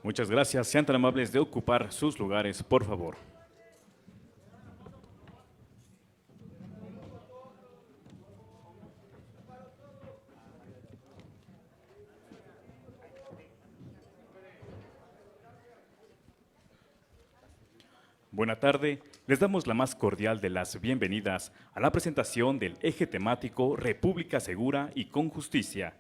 Muchas gracias. Sean tan amables de ocupar sus lugares, por favor. Buena tarde. Les damos la más cordial de las bienvenidas a la presentación del eje temático República Segura y con Justicia.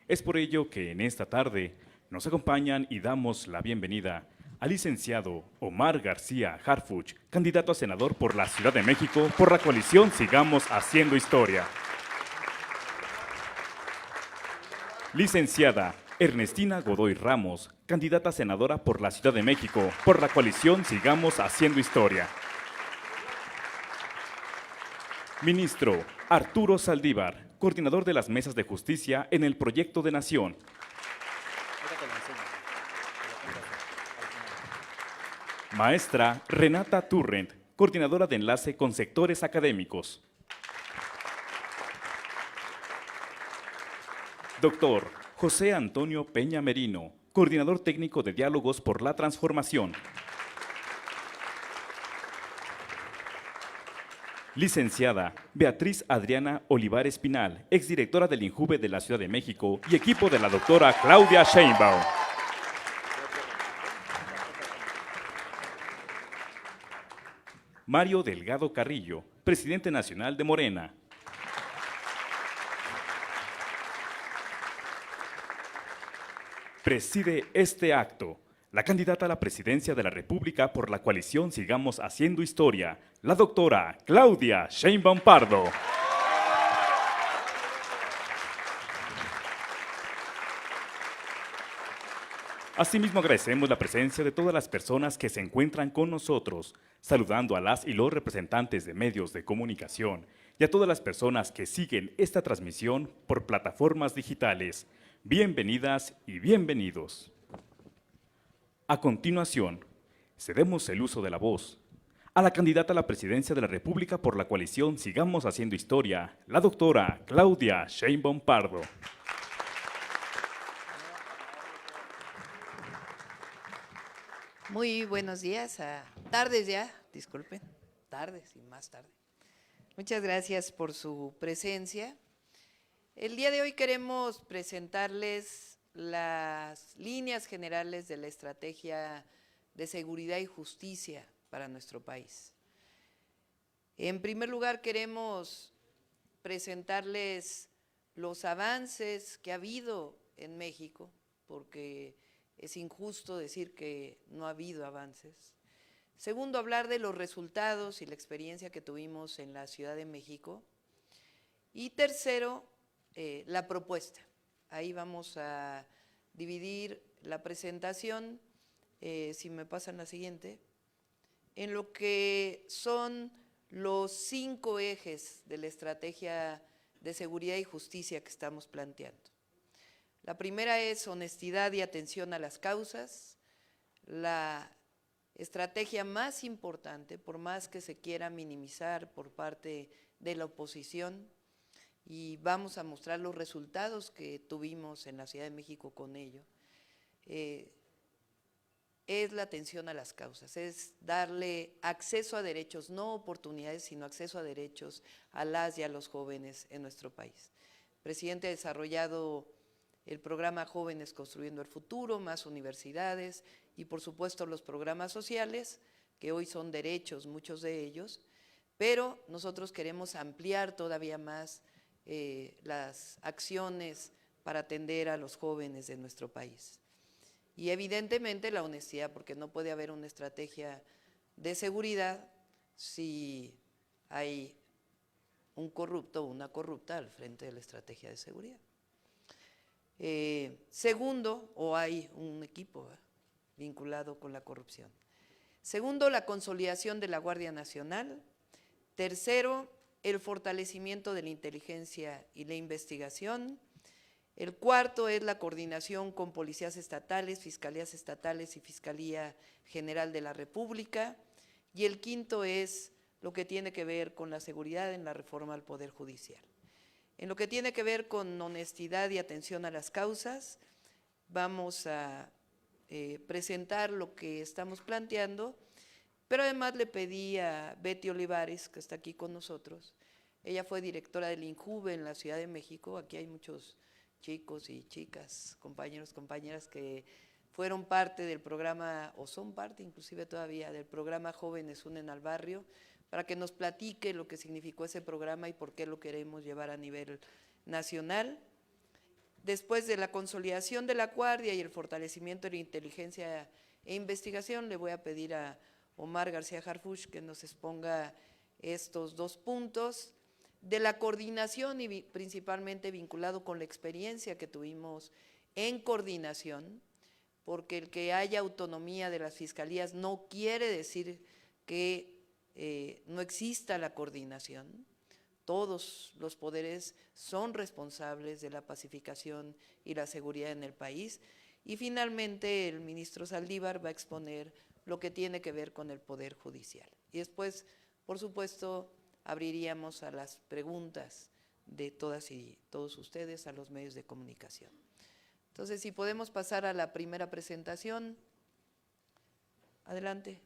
Es por ello que en esta tarde nos acompañan y damos la bienvenida al licenciado Omar García Harfuch, candidato a senador por la Ciudad de México por la coalición Sigamos Haciendo Historia. Licenciada Ernestina Godoy Ramos, candidata a senadora por la Ciudad de México por la coalición Sigamos Haciendo Historia. Ministro Arturo Saldívar, coordinador de las mesas de justicia en el Proyecto de Nación. Maestra Renata Turrent, coordinadora de enlace con sectores académicos. Doctor José Antonio Peña Merino, coordinador técnico de Diálogos por la Transformación. Licenciada Beatriz Adriana Olivares Pinal, exdirectora del INJUVE de la Ciudad de México y equipo de la doctora Claudia Sheinbaum. Mario Delgado Carrillo, presidente nacional de Morena. Preside este acto la candidata a la presidencia de la República por la coalición Sigamos Haciendo Historia, la doctora Claudia Sheinbaum Pardo. Asimismo, agradecemos la presencia de todas las personas que se encuentran con nosotros, saludando a las y los representantes de medios de comunicación y a todas las personas que siguen esta transmisión por plataformas digitales. Bienvenidas y bienvenidos. A continuación, cedemos el uso de la voz a la candidata a la presidencia de la República por la coalición Sigamos Haciendo Historia, la doctora Claudia Sheinbaum Pardo. Muy buenos días, tardes ya, disculpen, tardes y más tarde. Muchas gracias por su presencia. El día de hoy queremos presentarles las líneas generales de la estrategia de seguridad y justicia para nuestro país. En primer lugar, queremos presentarles los avances que ha habido en México, porque es injusto decir que no ha habido avances. Segundo, hablar de los resultados y la experiencia que tuvimos en la Ciudad de México. Y tercero, la propuesta. Ahí vamos a dividir la presentación, si me pasan la siguiente, en lo que son los 5 ejes de la estrategia de seguridad y justicia que estamos planteando. La primera es honestidad y atención a las causas. La estrategia más importante, por más que se quiera minimizar por parte de la oposición, y vamos a mostrar los resultados que tuvimos en la Ciudad de México con ello, es la atención a las causas, es darle acceso a derechos, no oportunidades, sino acceso a derechos a las y a los jóvenes en nuestro país. El presidente ha desarrollado el programa Jóvenes Construyendo el Futuro, más universidades y por supuesto los programas sociales, que hoy son derechos, muchos de ellos, pero nosotros queremos ampliar todavía más las acciones para atender a los jóvenes de nuestro país. Y evidentemente la honestidad, porque no puede haber una estrategia de seguridad si hay un corrupto o una corrupta al frente de la estrategia de seguridad. Segundo, o hay un equipo vinculado con la corrupción. Segundo, la consolidación de la Guardia Nacional. Tercero, el fortalecimiento de la inteligencia y la investigación. El cuarto es la coordinación con policías estatales, fiscalías estatales y Fiscalía General de la República. Y el quinto es lo que tiene que ver con la seguridad en la reforma al Poder Judicial. En lo que tiene que ver con honestidad y atención a las causas, vamos a presentar lo que estamos planteando, pero además le pedí a Betty Olivares, que está aquí con nosotros. Ella fue directora del INJUVE en la Ciudad de México. Aquí hay muchos chicos y chicas, compañeros, compañeras que fueron parte del programa, o son parte inclusive todavía, del programa Jóvenes Unen al Barrio, para que nos platique lo que significó ese programa y por qué lo queremos llevar a nivel nacional. Después de la consolidación de la Guardia y el fortalecimiento de la inteligencia e investigación, le voy a pedir a Omar García Harfuch que nos exponga estos 2 puntos de la coordinación y principalmente vinculado con la experiencia que tuvimos en coordinación, porque el que haya autonomía de las fiscalías no quiere decir que no exista la coordinación. Todos los poderes son responsables de la pacificación y la seguridad en el país. Y finalmente el ministro Saldívar va a exponer lo que tiene que ver con el Poder Judicial. Y después, por supuesto, abriríamos a las preguntas de todas y todos ustedes, a los medios de comunicación. Entonces, si podemos pasar a la primera presentación. Adelante.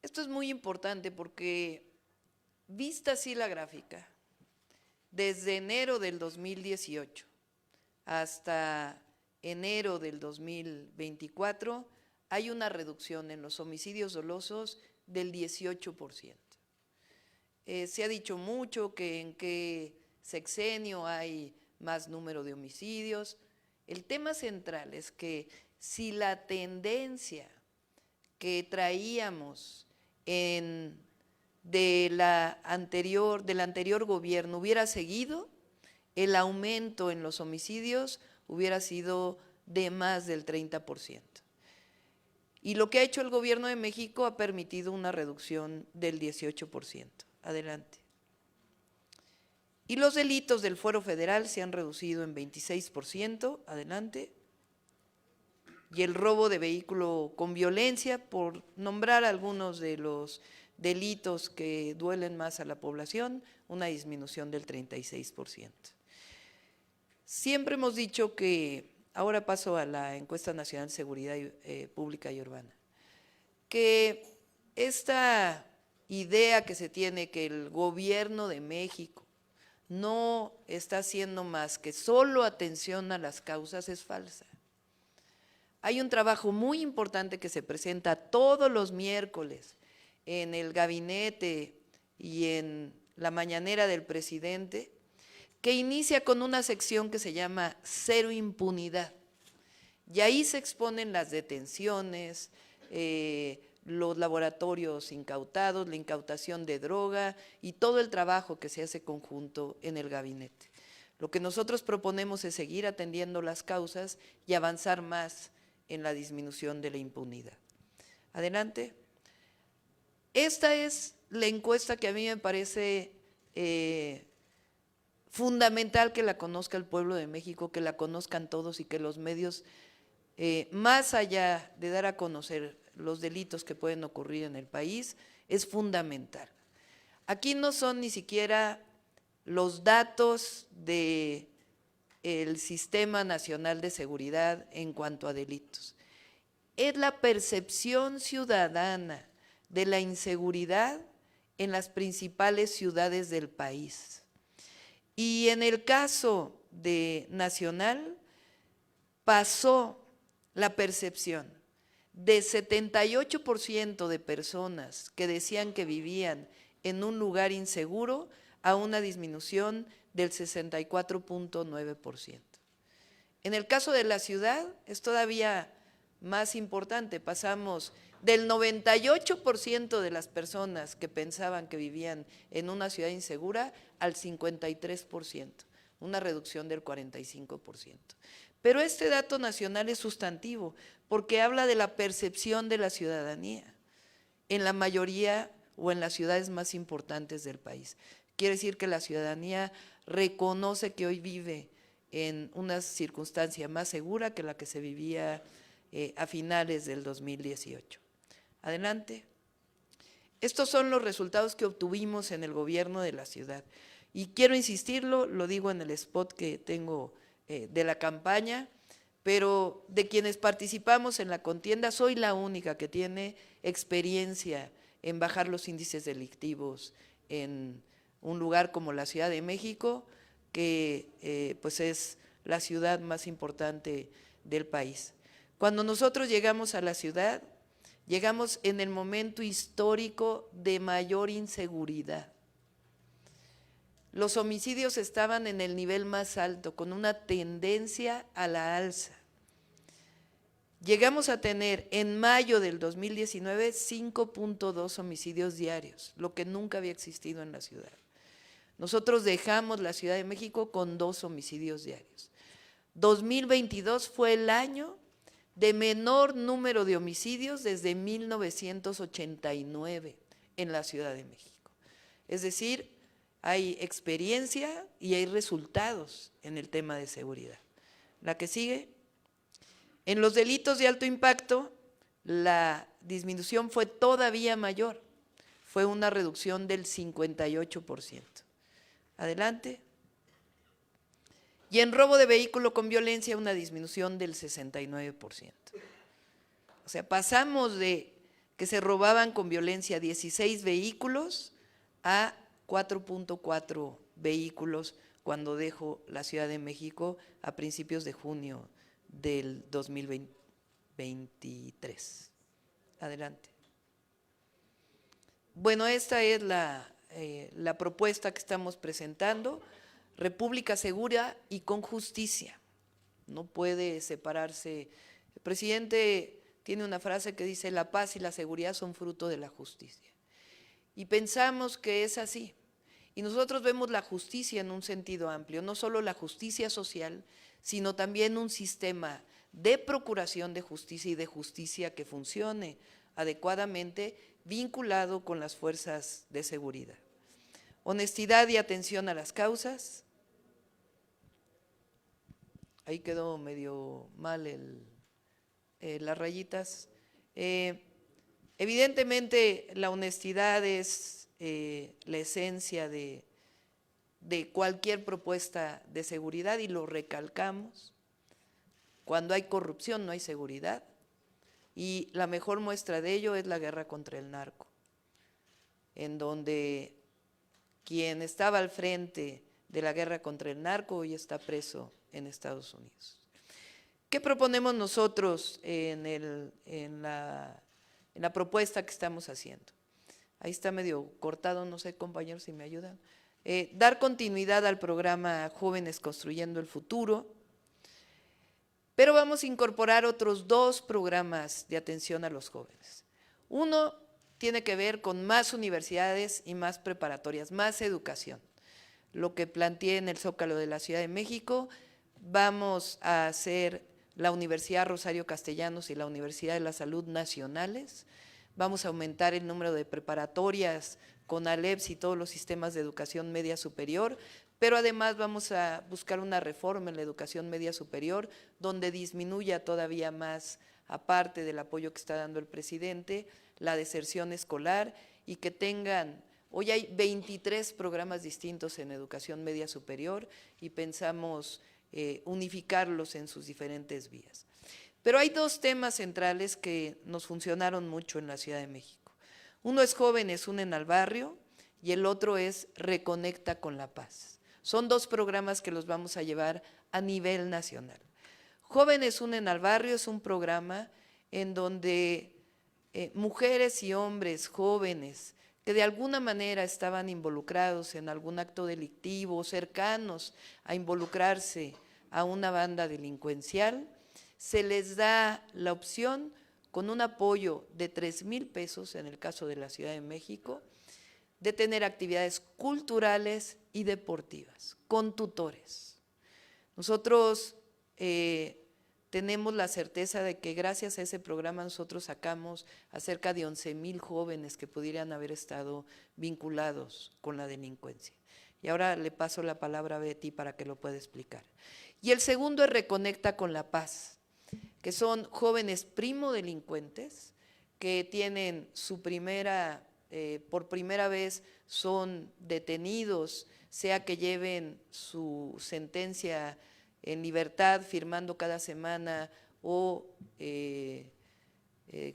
Esto es muy importante porque, vista así la gráfica, desde enero del 2018 hasta enero del 2024, hay una reducción en los homicidios dolosos del 18%. Se ha dicho mucho que en qué sexenio hay más número de homicidios. El tema central es que si la tendencia que traíamos del anterior gobierno hubiera seguido, el aumento en los homicidios hubiera sido de más del 30%. Y lo que ha hecho el gobierno de México ha permitido una reducción del 18%. Adelante. Y los delitos del fuero federal se han reducido en 26%. Adelante. Y el robo de vehículo con violencia, por nombrar algunos de los delitos que duelen más a la población, una disminución del 36%. Siempre hemos dicho que, ahora paso a la encuesta nacional de seguridad pública y urbana, que esta idea que se tiene que el gobierno de México no está haciendo más que solo atención a las causas es falsa. Hay un trabajo muy importante que se presenta todos los miércoles en el gabinete y en la mañanera del presidente, que inicia con una sección que se llama Cero Impunidad. Y ahí se exponen las detenciones, los laboratorios incautados, la incautación de droga y todo el trabajo que se hace conjunto en el gabinete. Lo que nosotros proponemos es seguir atendiendo las causas y avanzar más en la disminución de la impunidad. Adelante. Esta es la encuesta que a mí me parece fundamental que la conozca el pueblo de México, que la conozcan todos y que los medios, más allá de dar a conocer los delitos que pueden ocurrir en el país, es fundamental. Aquí no son ni siquiera los datos del Sistema Nacional de Seguridad en cuanto a delitos. Es la percepción ciudadana de la inseguridad en las principales ciudades del país. Y en el caso de Nacional, pasó la percepción de 78% de personas que decían que vivían en un lugar inseguro a una disminución del 64.9%. En el caso de la ciudad es todavía más importante, pasamos del 98% de las personas que pensaban que vivían en una ciudad insegura al 53%, una reducción del 45%. Pero este dato nacional es sustantivo porque habla de la percepción de la ciudadanía en la mayoría o en las ciudades más importantes del país. Quiere decir que la ciudadanía reconoce que hoy vive en una circunstancia más segura que la que se vivía a finales del 2018. Adelante. Estos son los resultados que obtuvimos en el gobierno de la ciudad. Y quiero insistirlo, lo digo en el spot que tengo de la campaña, pero de quienes participamos en la contienda, soy la única que tiene experiencia en bajar los índices delictivos en un lugar como la Ciudad de México, que pues es la ciudad más importante del país. Cuando nosotros llegamos a la ciudad, llegamos en el momento histórico de mayor inseguridad. Los homicidios estaban en el nivel más alto, con una tendencia a la alza. Llegamos a tener en mayo del 2019 5.2 homicidios diarios, lo que nunca había existido en la ciudad. Nosotros dejamos la Ciudad de México con 2 homicidios diarios. 2022 fue el año de menor número de homicidios desde 1989 en la Ciudad de México. Es decir, hay experiencia y hay resultados en el tema de seguridad. La que sigue. En los delitos de alto impacto, la disminución fue todavía mayor. Fue una reducción del 58%. Adelante. Y en robo de vehículo con violencia, una disminución del 69%. O sea, pasamos de que se robaban con violencia 16 vehículos a 4.4 vehículos cuando dejo la Ciudad de México a principios de junio del 2023. Adelante. Bueno, esta es la propuesta que estamos presentando. República segura y con justicia. No puede separarse. El presidente tiene una frase que dice: la paz y la seguridad son fruto de la justicia. Y pensamos que es así. Y nosotros vemos la justicia en un sentido amplio, no solo la justicia social, sino también un sistema de procuración de justicia y de justicia que funcione adecuadamente, vinculado con las fuerzas de seguridad. Honestidad y atención a las causas. Ahí quedó medio mal las rayitas. Evidentemente la honestidad es la esencia de cualquier propuesta de seguridad, y lo recalcamos. Cuando hay corrupción no hay seguridad, y la mejor muestra de ello es la guerra contra el narco, en donde quien estaba al frente de la guerra contra el narco hoy está preso en Estados Unidos. ¿Qué proponemos nosotros en la propuesta que estamos haciendo? Ahí está medio cortado, no sé, compañeros, si me ayudan. Dar continuidad al programa Jóvenes Construyendo el Futuro, pero vamos a incorporar otros 2 programas de atención a los jóvenes. Uno tiene que ver con más universidades y más preparatorias, más educación. Lo que planteé en el Zócalo de la Ciudad de México, vamos a hacer la Universidad Rosario Castellanos y la Universidad de la Salud nacionales. Vamos a aumentar el número de preparatorias con ALEPS y todos los sistemas de educación media superior, pero además vamos a buscar una reforma en la educación media superior donde disminuya todavía más, aparte del apoyo que está dando el presidente, la deserción escolar, y que tengan, hoy hay 23 programas distintos en educación media superior y pensamos unificarlos en sus diferentes vías. Pero hay 2 temas centrales que nos funcionaron mucho en la Ciudad de México. Uno es Jóvenes Unen al Barrio y el otro es Reconecta con la Paz. Son 2 programas que los vamos a llevar a nivel nacional. Jóvenes Unen al Barrio es un programa en donde mujeres y hombres jóvenes que de alguna manera estaban involucrados en algún acto delictivo, cercanos a involucrarse a una banda delincuencial, se les da la opción, con un apoyo de 3,000 pesos en el caso de la Ciudad de México, de tener actividades culturales y deportivas, con tutores. Nosotros tenemos la certeza de que gracias a ese programa nosotros sacamos a cerca de 11,000 jóvenes que pudieran haber estado vinculados con la delincuencia. Y ahora le paso la palabra a Betty para que lo pueda explicar. Y el segundo es Reconecta con la Paz, que son jóvenes primodelincuentes que tienen por primera vez son detenidos, sea que lleven su sentencia en libertad, firmando cada semana o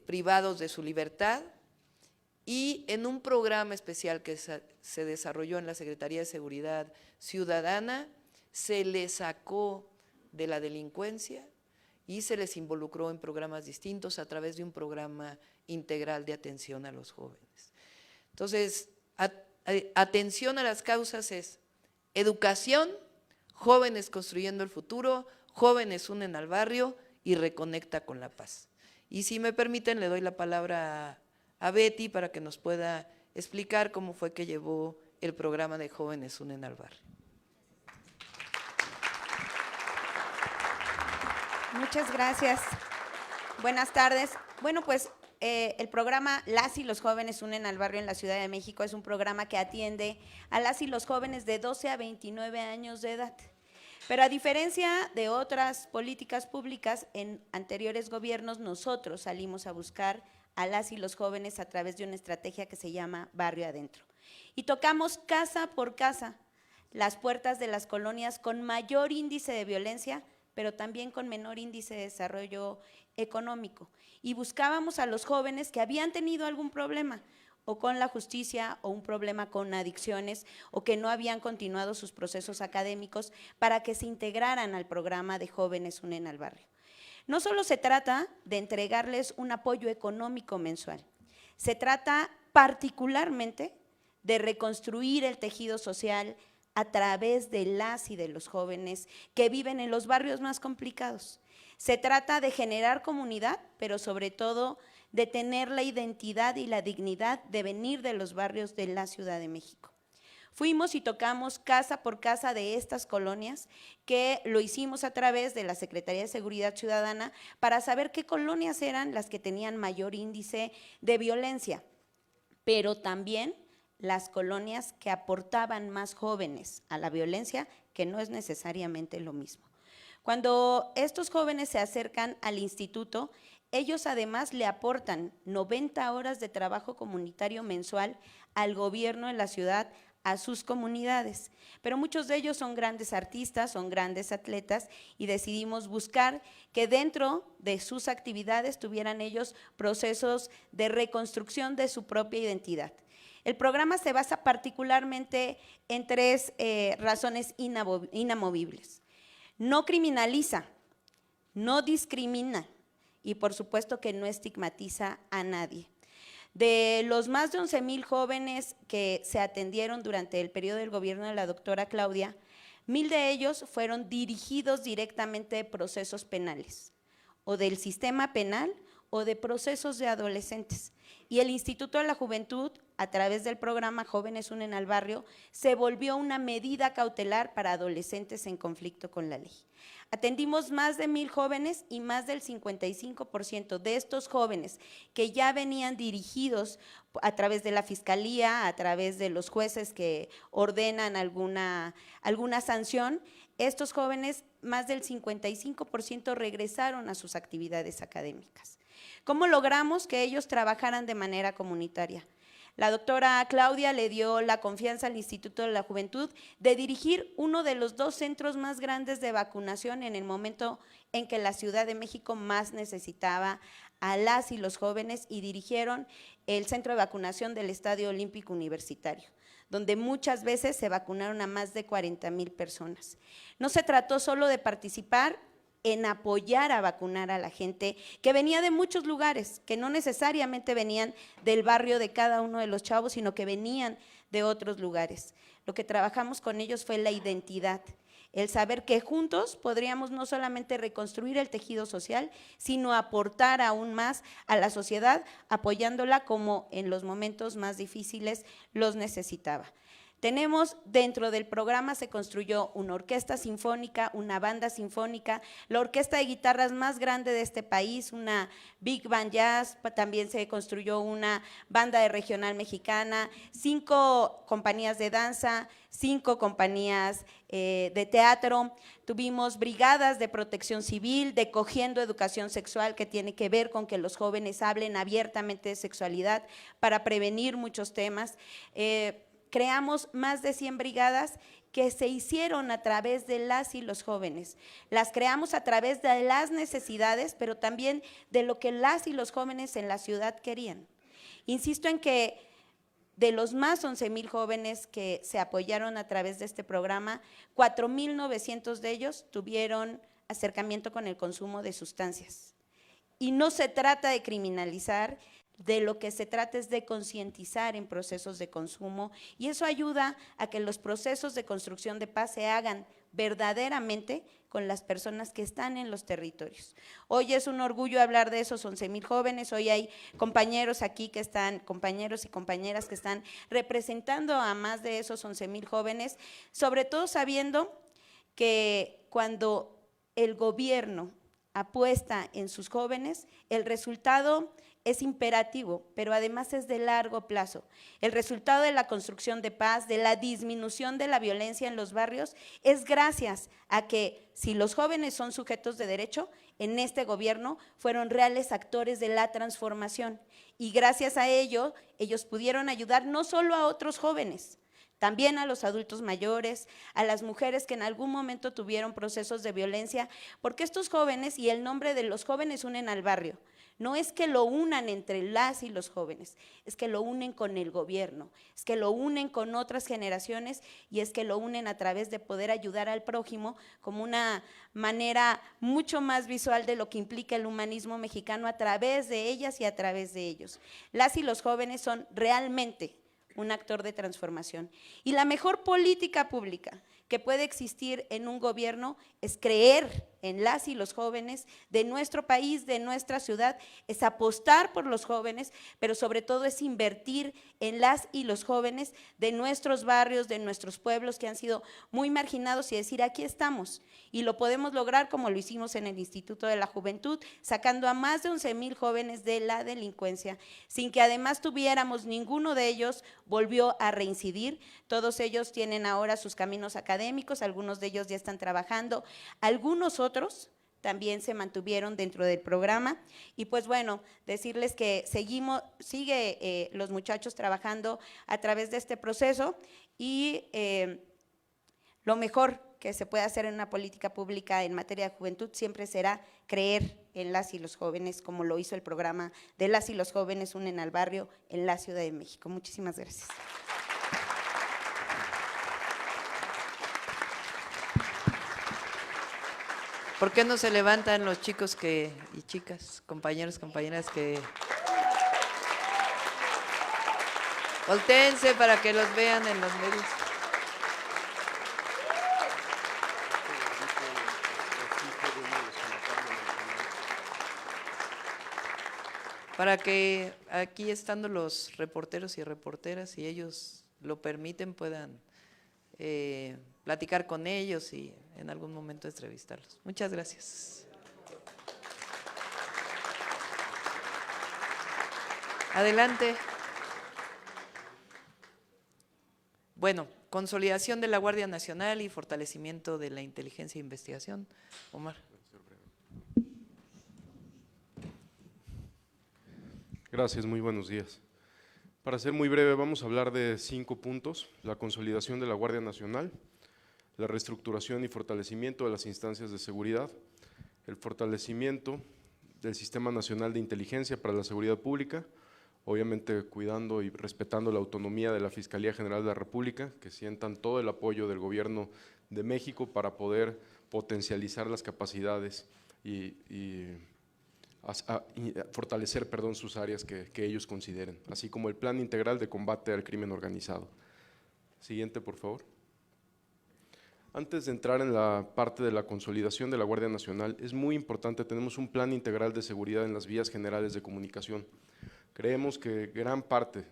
privados de su libertad, y en un programa especial que se desarrolló en la Secretaría de Seguridad Ciudadana, se les sacó de la delincuencia y se les involucró en programas distintos a través de un programa integral de atención a los jóvenes. Entonces, atención a las causas es educación, jóvenes construyendo el futuro, jóvenes unen al barrio y reconecta con la paz. Y si me permiten, le doy la palabra a Betty para que nos pueda explicar cómo fue que llevó el programa de Jóvenes Unen al Barrio. Muchas gracias. Buenas tardes. Bueno, pues el programa Las y los Jóvenes Unen al Barrio en la Ciudad de México es un programa que atiende a las y los jóvenes de 12 a 29 años de edad. Pero a diferencia de otras políticas públicas, en anteriores gobiernos nosotros salimos a buscar a las y los jóvenes a través de una estrategia que se llama Barrio Adentro. Y tocamos casa por casa las puertas de las colonias con mayor índice de violencia, pero también con menor índice de desarrollo económico. Y buscábamos a los jóvenes que habían tenido algún problema, o con la justicia, o un problema con adicciones, o que no habían continuado sus procesos académicos, para que se integraran al programa de Jóvenes Unen al Barrio. No solo se trata de entregarles un apoyo económico mensual, se trata particularmente de reconstruir el tejido social a través de las y de los jóvenes que viven en los barrios más complicados. Se trata de generar comunidad, pero sobre todo de tener la identidad y la dignidad de venir de los barrios de la Ciudad de México. Fuimos y tocamos casa por casa de estas colonias, que lo hicimos a través de la Secretaría de Seguridad Ciudadana para saber qué colonias eran las que tenían mayor índice de violencia, pero también las colonias que aportaban más jóvenes a la violencia, que no es necesariamente lo mismo. Cuando estos jóvenes se acercan al instituto, ellos además le aportan 90 horas de trabajo comunitario mensual al gobierno de la ciudad, a sus comunidades, pero muchos de ellos son grandes artistas, son grandes atletas, y decidimos buscar que dentro de sus actividades tuvieran ellos procesos de reconstrucción de su propia identidad. El programa se basa particularmente en tres razones inamovibles: no criminaliza, no discrimina y por supuesto que no estigmatiza a nadie. De los más de 11,000 jóvenes que se atendieron durante el periodo del gobierno de la doctora Claudia, 1,000 de ellos fueron dirigidos directamente de procesos penales, o del sistema penal, o de procesos de adolescentes. Y el Instituto de la Juventud, a través del programa Jóvenes Unen al Barrio, se volvió una medida cautelar para adolescentes en conflicto con la ley. Atendimos más de 1,000 jóvenes y más del 55% de estos jóvenes que ya venían dirigidos a través de la fiscalía, a través de los jueces que ordenan alguna sanción, estos jóvenes, más del 55% regresaron a sus actividades académicas. ¿Cómo logramos que ellos trabajaran de manera comunitaria? La doctora Claudia le dio la confianza al Instituto de la Juventud de dirigir uno de los 2 centros más grandes de vacunación en el momento en que la Ciudad de México más necesitaba a las y los jóvenes, y dirigieron el centro de vacunación del Estadio Olímpico Universitario, donde muchas veces se vacunaron a más de 40,000 personas. No se trató solo de participar en apoyar a vacunar a la gente que venía de muchos lugares, que no necesariamente venían del barrio de cada uno de los chavos, sino que venían de otros lugares. Lo que trabajamos con ellos fue la identidad, el saber que juntos podríamos no solamente reconstruir el tejido social, sino aportar aún más a la sociedad, apoyándola como en los momentos más difíciles los necesitaba. Tenemos dentro del programa, se construyó una orquesta sinfónica, una banda sinfónica, la orquesta de guitarras más grande de este país, una Big Band Jazz, también se construyó una banda de regional mexicana, 5 compañías de danza, 5 compañías de teatro, tuvimos brigadas de protección civil, de Cogiendo Educación Sexual, que tiene que ver con que los jóvenes hablen abiertamente de sexualidad para prevenir muchos temas. creamos más de 100 brigadas que se hicieron a través de las y los jóvenes. Las creamos a través de las necesidades, pero también de lo que las y los jóvenes en la ciudad querían. Insisto en que de los más 11,000 jóvenes que se apoyaron a través de este programa, 4,900 de ellos tuvieron acercamiento con el consumo de sustancias. Y no se trata de criminalizar, de lo que se trata es de concientizar en procesos de consumo, y eso ayuda a que los procesos de construcción de paz se hagan verdaderamente con las personas que están en los territorios. Hoy es un orgullo hablar de esos 11,000 jóvenes, hoy hay compañeros aquí que están, compañeros y compañeras que están representando a más de esos 11,000 jóvenes, sobre todo sabiendo que cuando el gobierno apuesta en sus jóvenes, el resultado es imperativo, pero además es de largo plazo. El resultado de la construcción de paz, de la disminución de la violencia en los barrios, es gracias a que si los jóvenes son sujetos de derecho, en este gobierno fueron reales actores de la transformación. Y gracias a ello, ellos pudieron ayudar no solo a otros jóvenes, también a los adultos mayores, a las mujeres que en algún momento tuvieron procesos de violencia, porque estos jóvenes y el nombre de los jóvenes unen al barrio. No es que lo unan entre las y los jóvenes, es que lo unen con el gobierno, es que lo unen con otras generaciones y es que lo unen a través de poder ayudar al prójimo como una manera mucho más visual de lo que implica el humanismo mexicano a través de ellas y a través de ellos. Las y los jóvenes son realmente un actor de transformación. Y la mejor política pública que puede existir en un gobierno es creer en las y los jóvenes de nuestro país, de nuestra ciudad, es apostar por los jóvenes, pero sobre todo es invertir en las y los jóvenes de nuestros barrios, de nuestros pueblos que han sido muy marginados y decir aquí estamos. Y lo podemos lograr como lo hicimos en el Instituto de la Juventud, sacando a más de 11,000 jóvenes de la delincuencia, sin que además tuviéramos ninguno de ellos volvió a reincidir. Todos ellos tienen ahora sus caminos académicos, algunos de ellos ya están trabajando, algunos otros también se mantuvieron dentro del programa y pues bueno, decirles que sigue los muchachos trabajando a través de este proceso y lo mejor que se puede hacer en una política pública en materia de juventud siempre será creer en las y los jóvenes, como lo hizo el programa de Las y los Jóvenes Unen al Barrio en la Ciudad de México. Muchísimas gracias. ¿Por qué no se levantan los chicos y chicas, compañeros, compañeras que… Voltéense para que los vean en los medios. Para que aquí estando los reporteros y reporteras, si ellos lo permiten, puedan platicar con ellos y en algún momento entrevistarlos. Muchas gracias. Adelante. Bueno, consolidación de la Guardia Nacional y fortalecimiento de la inteligencia e investigación. Omar. Gracias, muy buenos días. Para ser muy breve, vamos a hablar de 5 puntos: la consolidación de la Guardia Nacional, la reestructuración y fortalecimiento de las instancias de seguridad, el fortalecimiento del Sistema Nacional de Inteligencia para la Seguridad Pública, obviamente cuidando y respetando la autonomía de la Fiscalía General de la República, que sientan todo el apoyo del Gobierno de México para poder potencializar las capacidades y fortalecer sus áreas que ellos consideren, así como el Plan Integral de Combate al Crimen Organizado. Siguiente, por favor. Antes de entrar en la parte de la consolidación de la Guardia Nacional, es muy importante, tenemos un plan integral de seguridad en las vías generales de comunicación. Creemos que gran parte,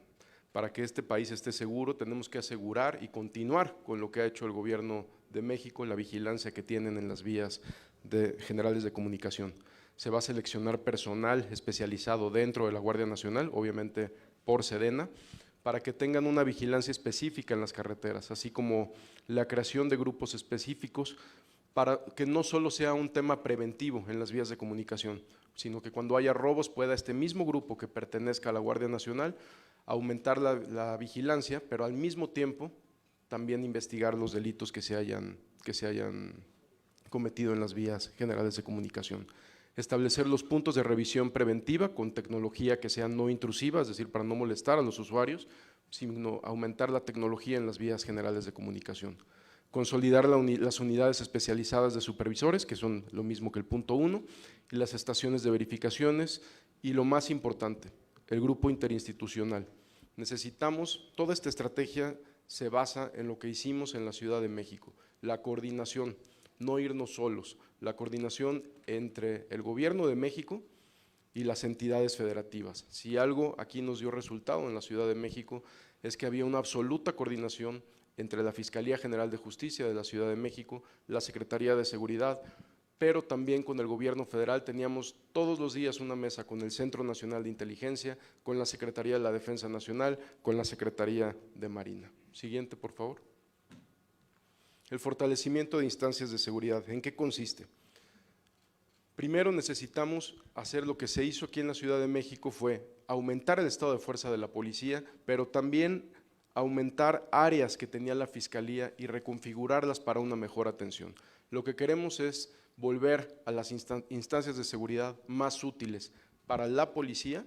para que este país esté seguro, tenemos que asegurar y continuar con lo que ha hecho el Gobierno de México, la vigilancia que tienen en las vías generales de comunicación. Se va a seleccionar personal especializado dentro de la Guardia Nacional, obviamente por Sedena, para que tengan una vigilancia específica en las carreteras, así como la creación de grupos específicos para que no solo sea un tema preventivo en las vías de comunicación, sino que cuando haya robos pueda este mismo grupo que pertenezca a la Guardia Nacional aumentar la vigilancia, pero al mismo tiempo también investigar los delitos que se hayan cometido en las vías generales de comunicación. Establecer los puntos de revisión preventiva con tecnología que sea no intrusiva, es decir, para no molestar a los usuarios, sino aumentar la tecnología en las vías generales de comunicación. Consolidar las unidades especializadas de supervisores, que son lo mismo que el punto 1, y las estaciones de verificaciones, y lo más importante, el grupo interinstitucional. Necesitamos, toda esta estrategia se basa en lo que hicimos en la Ciudad de México, la coordinación, no irnos solos, la coordinación entre el Gobierno de México y las entidades federativas. Si algo aquí nos dio resultado en la Ciudad de México es que había una absoluta coordinación entre la Fiscalía General de Justicia de la Ciudad de México, la Secretaría de Seguridad, pero también con el Gobierno Federal teníamos todos los días una mesa con el Centro Nacional de Inteligencia, con la Secretaría de la Defensa Nacional, con la Secretaría de Marina. Siguiente, por favor. El fortalecimiento de instancias de seguridad, ¿en qué consiste? Primero necesitamos hacer lo que se hizo aquí en la Ciudad de México, fue aumentar el estado de fuerza de la policía, pero también aumentar áreas que tenía la Fiscalía y reconfigurarlas para una mejor atención. Lo que queremos es volver a las instancias de seguridad más útiles para la policía,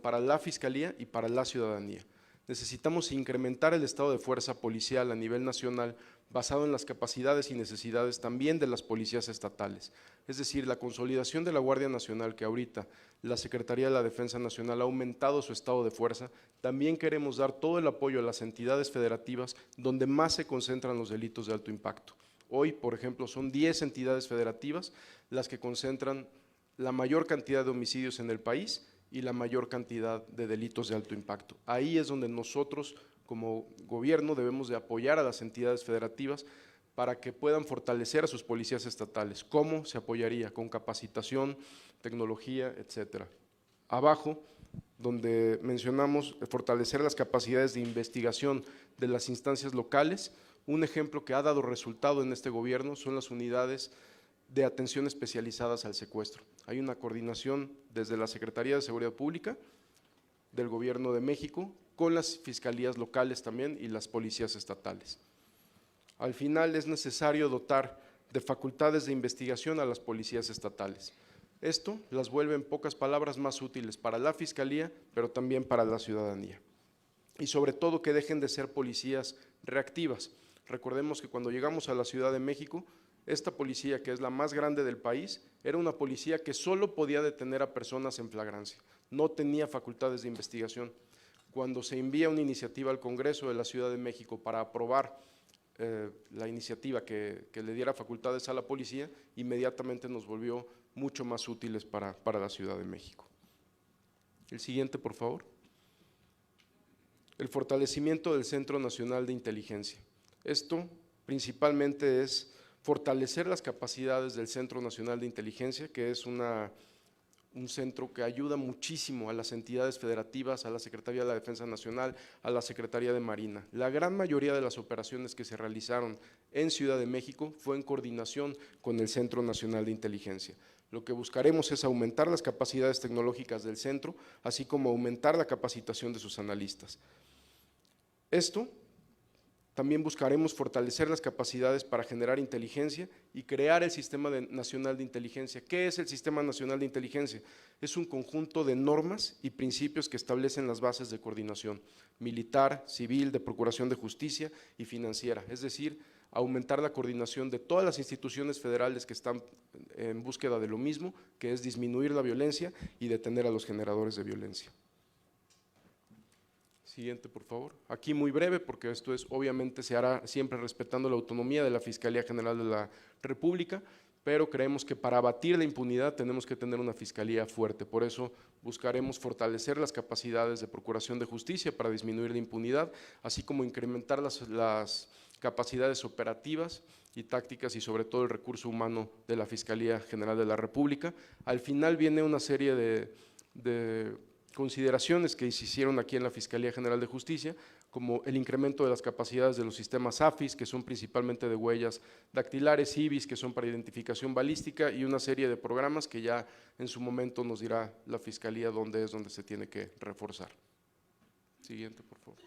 para la Fiscalía y para la ciudadanía. Necesitamos incrementar el estado de fuerza policial a nivel nacional basado en las capacidades y necesidades también de las policías estatales. Es decir, la consolidación de la Guardia Nacional, que ahorita la Secretaría de la Defensa Nacional ha aumentado su estado de fuerza, también queremos dar todo el apoyo a las entidades federativas donde más se concentran los delitos de alto impacto. Hoy, por ejemplo, son 10 entidades federativas las que concentran la mayor cantidad de homicidios en el país y la mayor cantidad de delitos de alto impacto. Ahí es donde nosotros como gobierno debemos de apoyar a las entidades federativas para que puedan fortalecer a sus policías estatales. ¿Cómo se apoyaría? Con capacitación, tecnología, etcétera. Abajo, donde mencionamos fortalecer las capacidades de investigación de las instancias locales, un ejemplo que ha dado resultado en este gobierno son las unidades de atención especializadas al secuestro. Hay una coordinación desde la Secretaría de Seguridad Pública del Gobierno de México con las fiscalías locales también y las policías estatales. Al final es necesario dotar de facultades de investigación a las policías estatales. Esto las vuelve en pocas palabras más útiles para la Fiscalía, pero también para la ciudadanía. Y sobre todo que dejen de ser policías reactivas. Recordemos que cuando llegamos a la Ciudad de México, esta policía, que es la más grande del país, era una policía que solo podía detener a personas en flagrancia, no tenía facultades de investigación. Cuando se envía una iniciativa al Congreso de la Ciudad de México para aprobar la iniciativa que le diera facultades a la policía, inmediatamente nos volvió mucho más útiles para la Ciudad de México. El siguiente, por favor. El fortalecimiento del Centro Nacional de Inteligencia. Esto principalmente es fortalecer las capacidades del Centro Nacional de Inteligencia, que es un centro que ayuda muchísimo a las entidades federativas, a la Secretaría de la Defensa Nacional, a la Secretaría de Marina. La gran mayoría de las operaciones que se realizaron en Ciudad de México fue en coordinación con el Centro Nacional de Inteligencia. Lo que buscaremos es aumentar las capacidades tecnológicas del centro, así como aumentar la capacitación de sus analistas. Esto también buscaremos fortalecer las capacidades para generar inteligencia y crear el Sistema Nacional de Inteligencia. ¿Qué es el Sistema Nacional de Inteligencia? Es un conjunto de normas y principios que establecen las bases de coordinación militar, civil, de procuración de justicia y financiera, es decir, aumentar la coordinación de todas las instituciones federales que están en búsqueda de lo mismo, que es disminuir la violencia y detener a los generadores de violencia. Siguiente, por favor. Aquí muy breve, porque esto obviamente se hará siempre respetando la autonomía de la Fiscalía General de la República, pero creemos que para abatir la impunidad tenemos que tener una fiscalía fuerte. Por eso buscaremos fortalecer las capacidades de procuración de justicia para disminuir la impunidad, así como incrementar las capacidades operativas y tácticas y sobre todo el recurso humano de la Fiscalía General de la República. Al final viene una serie de consideraciones que se hicieron aquí en la Fiscalía General de Justicia, como el incremento de las capacidades de los sistemas AFIS, que son principalmente de huellas dactilares, IBIS, que son para identificación balística, y una serie de programas que ya en su momento nos dirá la Fiscalía dónde es donde se tiene que reforzar. Siguiente, por favor.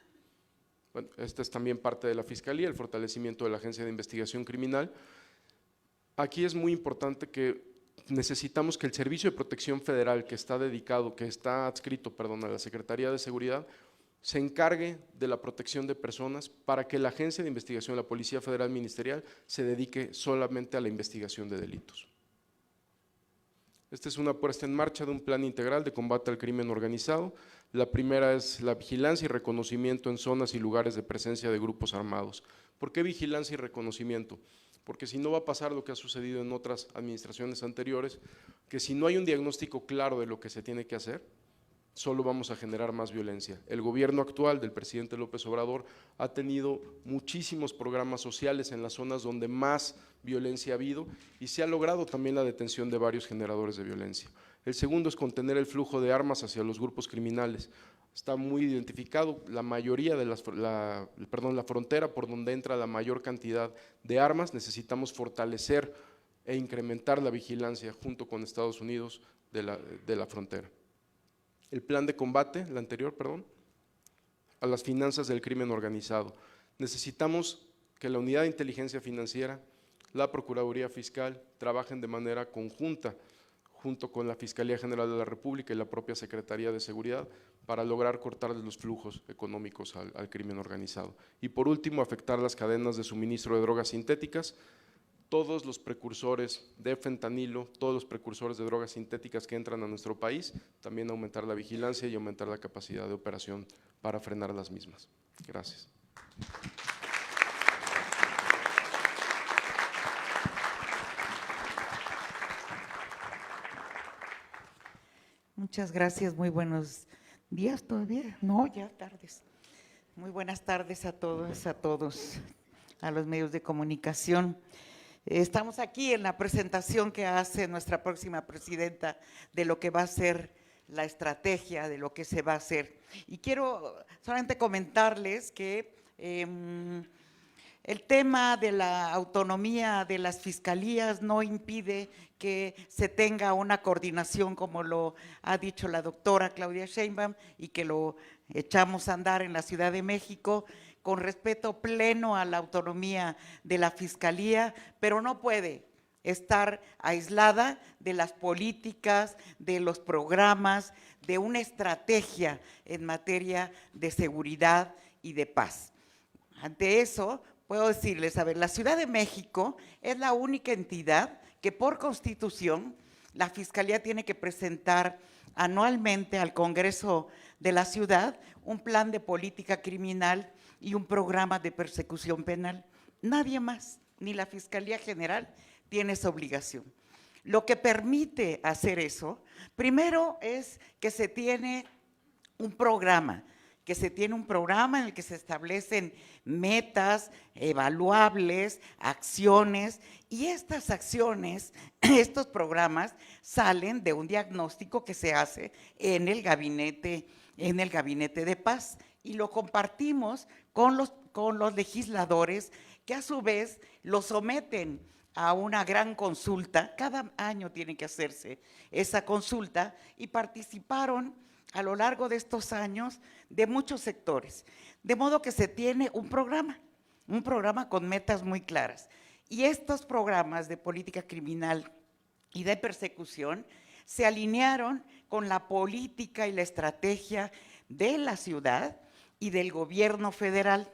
Bueno, esta es también parte de la Fiscalía, el fortalecimiento de la Agencia de Investigación Criminal. Aquí es muy importante que necesitamos que el Servicio de Protección Federal, que está adscrito, a la Secretaría de Seguridad, se encargue de la protección de personas para que la Agencia de Investigación, la Policía Federal Ministerial, se dedique solamente a la investigación de delitos. Esta es una puesta en marcha de un plan integral de combate al crimen organizado. La primera es la vigilancia y reconocimiento en zonas y lugares de presencia de grupos armados. ¿Por qué vigilancia y reconocimiento? Porque si no va a pasar lo que ha sucedido en otras administraciones anteriores, que si no hay un diagnóstico claro de lo que se tiene que hacer, solo vamos a generar más violencia. El gobierno actual del presidente López Obrador ha tenido muchísimos programas sociales en las zonas donde más violencia ha habido y se ha logrado también la detención de varios generadores de violencia. El segundo es contener el flujo de armas hacia los grupos criminales. Está muy identificado la mayoría de la frontera por donde entra la mayor cantidad de armas. Necesitamos fortalecer e incrementar la vigilancia junto con Estados Unidos de la frontera. El plan de combate, a las finanzas del crimen organizado. Necesitamos que la Unidad de Inteligencia Financiera, la Procuraduría Fiscal trabajen de manera conjunta junto con la Fiscalía General de la República y la propia Secretaría de Seguridad para lograr cortar los flujos económicos al crimen organizado. Y por último, afectar las cadenas de suministro de drogas sintéticas. Todos los precursores de fentanilo, todos los precursores de drogas sintéticas que entran a nuestro país, también aumentar la vigilancia y aumentar la capacidad de operación para frenar las mismas. Gracias. Muchas gracias, muy buenos días todavía, no, ya tardes. Muy buenas tardes a todos, a los medios de comunicación. Estamos aquí en la presentación que hace nuestra próxima presidenta de lo que va a ser la estrategia, de lo que se va a hacer. Y quiero solamente comentarles que el tema de la autonomía de las fiscalías no impide que se tenga una coordinación, como lo ha dicho la doctora Claudia Sheinbaum, y que lo echamos a andar en la Ciudad de México, con respeto pleno a la autonomía de la Fiscalía, pero no puede estar aislada de las políticas, de los programas, de una estrategia en materia de seguridad y de paz. Ante eso, puedo decirles, a ver, la Ciudad de México es la única entidad que por Constitución la Fiscalía tiene que presentar anualmente al Congreso de la ciudad un plan de política criminal y un programa de persecución penal. Nadie más, ni la Fiscalía General, tiene esa obligación. Lo que permite hacer eso, primero es que se tiene un programa, en el que se establecen metas evaluables, acciones, y estas acciones, estos programas salen de un diagnóstico que se hace en el gabinete de paz, y lo compartimos con los legisladores, que a su vez lo someten a una gran consulta. Cada año tiene que hacerse esa consulta, y participaron a lo largo de estos años de muchos sectores, de modo que se tiene un programa con metas muy claras. Y estos programas de política criminal y de persecución se alinearon con la política y la estrategia de la ciudad y del gobierno federal.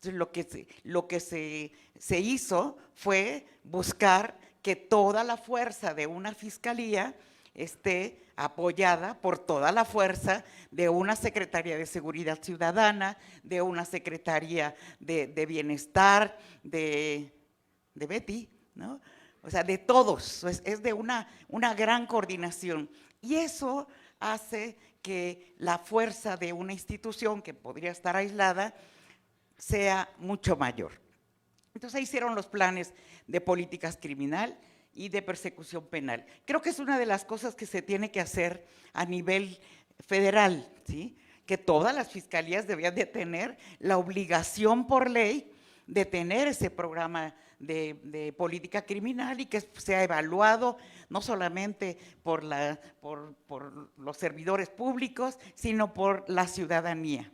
Entonces, lo que se hizo fue buscar que toda la fuerza de una fiscalía esté apoyada por toda la fuerza de una Secretaría de Seguridad Ciudadana, de una Secretaría de Bienestar, de Betty, ¿no? O sea, de todos, es de una gran coordinación. Y eso hace que la fuerza de una institución que podría estar aislada sea mucho mayor. Entonces, ahí hicieron los planes de políticas criminal y de persecución penal. Creo que es una de las cosas que se tiene que hacer a nivel federal, ¿sí? Que todas las fiscalías debían de tener la obligación por ley de tener ese programa de política criminal y que sea evaluado no solamente por los servidores públicos, sino por la ciudadanía.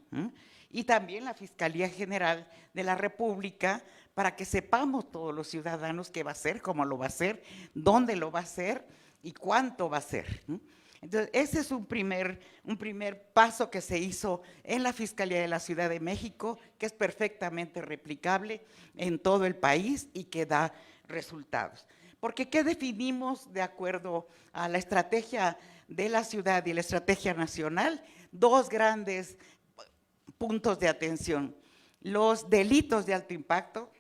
Y también la Fiscalía General de la República, para que sepamos todos los ciudadanos qué va a hacer, cómo lo va a hacer, dónde lo va a hacer y cuánto va a hacer. Entonces, ese es un primer paso que se hizo en la Fiscalía de la Ciudad de México, que es perfectamente replicable en todo el país y que da resultados. Porque ¿qué definimos de acuerdo a la estrategia de la ciudad y la estrategia nacional? Dos grandes puntos de atención: los delitos de alto impacto,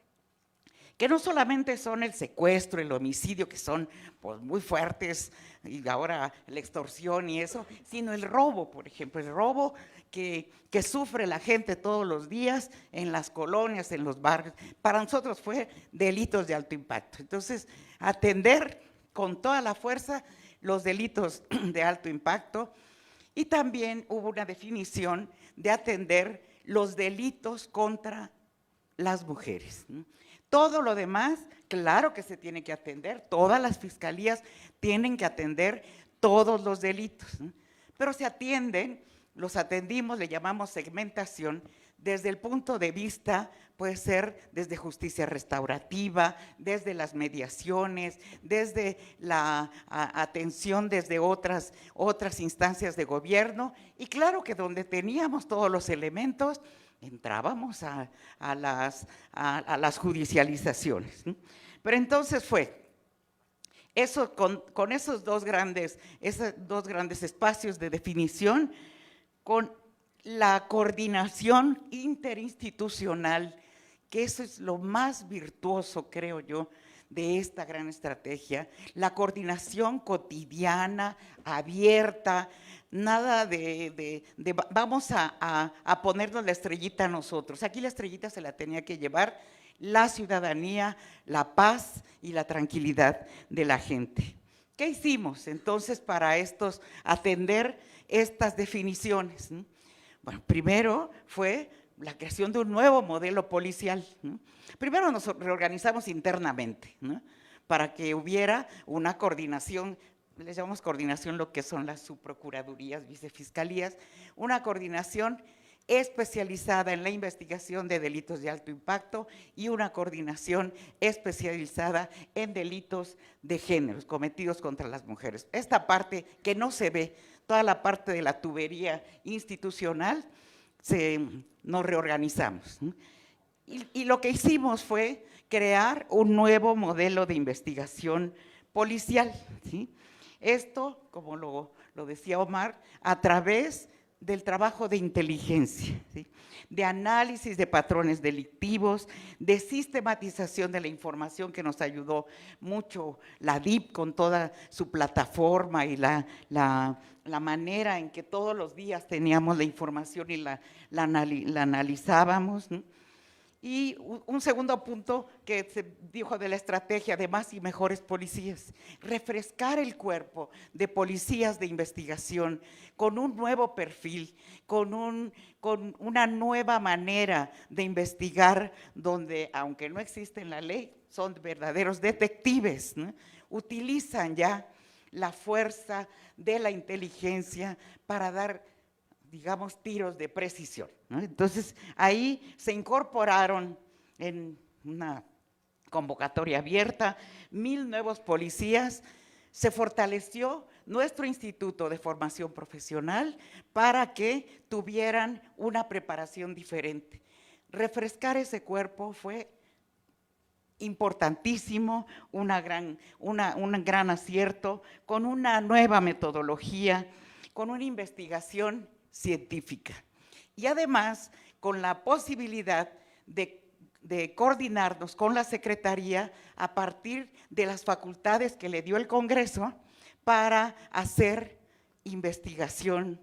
que no solamente son el secuestro, el homicidio, que son pues muy fuertes, y ahora la extorsión y eso, sino el robo, por ejemplo, el robo que sufre la gente todos los días en las colonias, en los barrios. Para nosotros fue delitos de alto impacto. Entonces, atender con toda la fuerza los delitos de alto impacto, y también hubo una definición de atender los delitos contra las mujeres. Todo lo demás, claro que se tiene que atender, todas las fiscalías tienen que atender todos los delitos, pero se atienden, los atendimos, le llamamos segmentación, desde el punto de vista, puede ser desde justicia restaurativa, desde las mediaciones, desde la atención desde otras instancias de gobierno, y claro que donde teníamos todos los elementos, entrábamos a las judicializaciones. Pero entonces fue eso, con esos dos grandes espacios de definición, con la coordinación interinstitucional, que eso es lo más virtuoso, creo yo, de esta gran estrategia, la coordinación cotidiana, abierta, nada de vamos a ponernos la estrellita a nosotros. Aquí la estrellita se la tenía que llevar la ciudadanía, la paz y la tranquilidad de la gente. ¿Qué hicimos entonces para atender estas definiciones? Bueno, primero fue la creación de un nuevo modelo policial. Primero nos reorganizamos internamente, ¿no?, para que hubiera una coordinación, les llamamos coordinación lo que son las subprocuradurías, vicefiscalías, una coordinación especializada en la investigación de delitos de alto impacto y una coordinación especializada en delitos de género cometidos contra las mujeres. Esta parte que no se ve, toda la parte de la tubería institucional, nos reorganizamos. Y lo que hicimos fue crear un nuevo modelo de investigación policial, ¿sí? Esto, como lo decía Omar, a través del trabajo de inteligencia, ¿sí?, de análisis de patrones delictivos, de sistematización de la información, que nos ayudó mucho la DIP con toda su plataforma y la manera en que todos los días teníamos la información y la analizábamos, ¿no? Y un segundo punto que se dijo de la estrategia de más y mejores policías: refrescar el cuerpo de policías de investigación con un nuevo perfil, con una nueva manera de investigar, donde, aunque no existe en la ley, son verdaderos detectives, ¿no? Utilizan ya la fuerza de la inteligencia para dar, digamos, tiros de precisión, ¿no? Entonces, ahí se incorporaron en una convocatoria abierta 1,000 nuevos policías. Se fortaleció nuestro Instituto de Formación Profesional para que tuvieran una preparación diferente. Refrescar ese cuerpo fue importantísimo, un gran acierto, con una nueva metodología, con una investigación científica, y además con la posibilidad de coordinarnos con la Secretaría a partir de las facultades que le dio el Congreso para hacer investigación,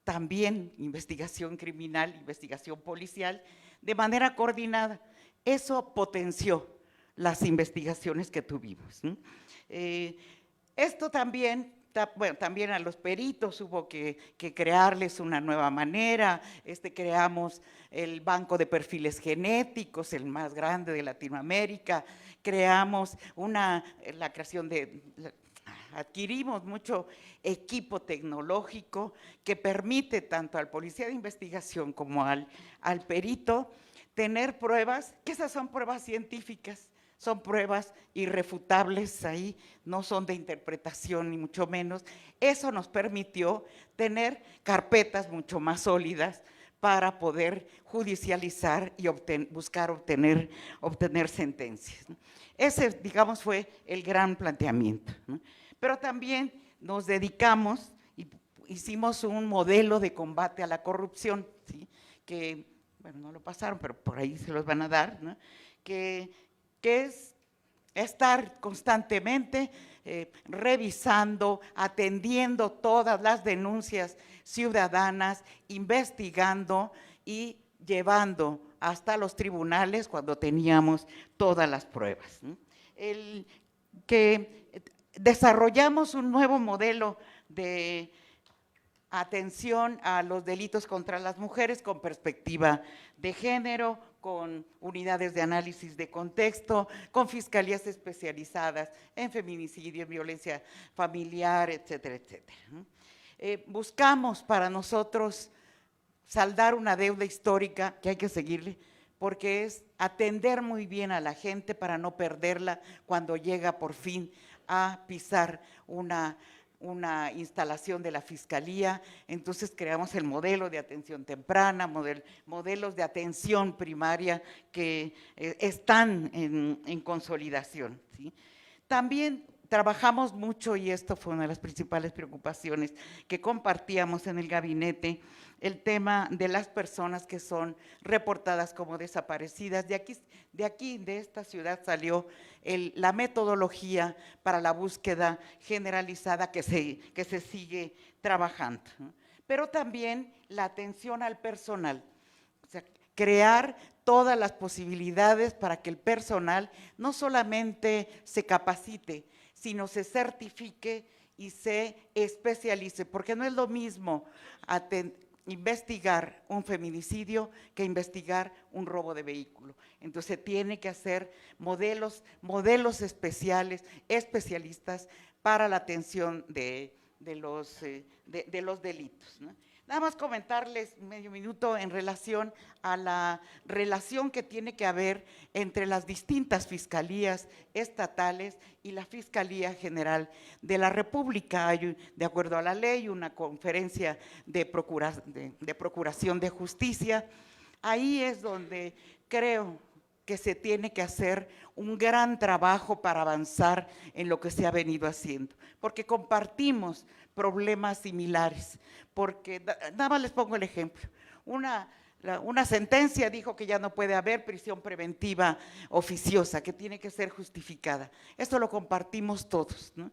también investigación criminal, investigación policial, de manera coordinada. Eso potenció las investigaciones que tuvimos. Esto también Bueno, también a los peritos hubo que crearles una nueva manera. Creamos el Banco de Perfiles Genéticos, el más grande de Latinoamérica. Creamos adquirimos mucho equipo tecnológico que permite tanto al policía de investigación como al perito tener pruebas, que esas son pruebas científicas, son pruebas irrefutables ahí, no son de interpretación ni mucho menos. Eso nos permitió tener carpetas mucho más sólidas para poder judicializar y buscar obtener sentencias. Ese, digamos, fue el gran planteamiento, ¿no? Pero también nos dedicamos y hicimos un modelo de combate a la corrupción, ¿sí? Que, bueno, no lo pasaron, pero por ahí se los van a dar, ¿no? Que es estar constantemente revisando, atendiendo todas las denuncias ciudadanas, investigando y llevando hasta los tribunales cuando teníamos todas las pruebas, ¿no? Que desarrollamos un nuevo modelo de atención a los delitos contra las mujeres con perspectiva de género, con unidades de análisis de contexto, con fiscalías especializadas en feminicidio, en violencia familiar, etcétera, etcétera. Buscamos para nosotros saldar una deuda histórica que hay que seguirle, porque es atender muy bien a la gente para no perderla cuando llega por fin a pisar una instalación de la Fiscalía. Entonces creamos el modelo de atención temprana, modelos de atención primaria que están en consolidación, ¿sí? También trabajamos mucho, y esto fue una de las principales preocupaciones que compartíamos en el gabinete, el tema de las personas que son reportadas como desaparecidas. De esta ciudad salió la metodología para la búsqueda generalizada que se sigue trabajando, ¿no? Pero también la atención al personal, o sea, crear todas las posibilidades para que el personal no solamente se capacite, sino se certifique y se especialice, porque no es lo mismo investigar un feminicidio que investigar un robo de vehículo. Entonces tiene que hacer modelos especiales, especialistas para la atención de los delitos, ¿no? Nada más comentarles medio minuto en relación a la relación que tiene que haber entre las distintas fiscalías estatales y la Fiscalía General de la República. Hay, de acuerdo a la ley, una conferencia de procuración de justicia. Ahí es donde creo que se tiene que hacer un gran trabajo para avanzar en lo que se ha venido haciendo, porque compartimos problemas similares, porque nada más les pongo el ejemplo. Una sentencia dijo que ya no puede haber prisión preventiva oficiosa, que tiene que ser justificada. Esto lo compartimos todos, ¿no?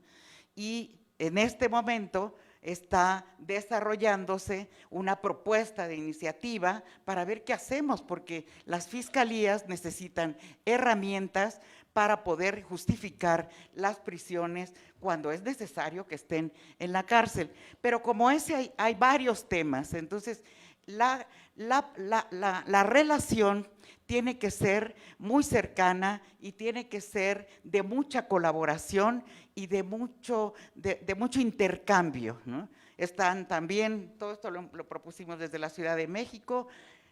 Y en este momento está desarrollándose una propuesta de iniciativa para ver qué hacemos, porque las fiscalías necesitan herramientas para poder justificar las prisiones cuando es necesario que estén en la cárcel. Pero como ese hay varios temas, entonces la relación tiene que ser muy cercana y tiene que ser de mucha colaboración y de mucho intercambio, ¿no? Están también, todo esto lo propusimos desde la Ciudad de México,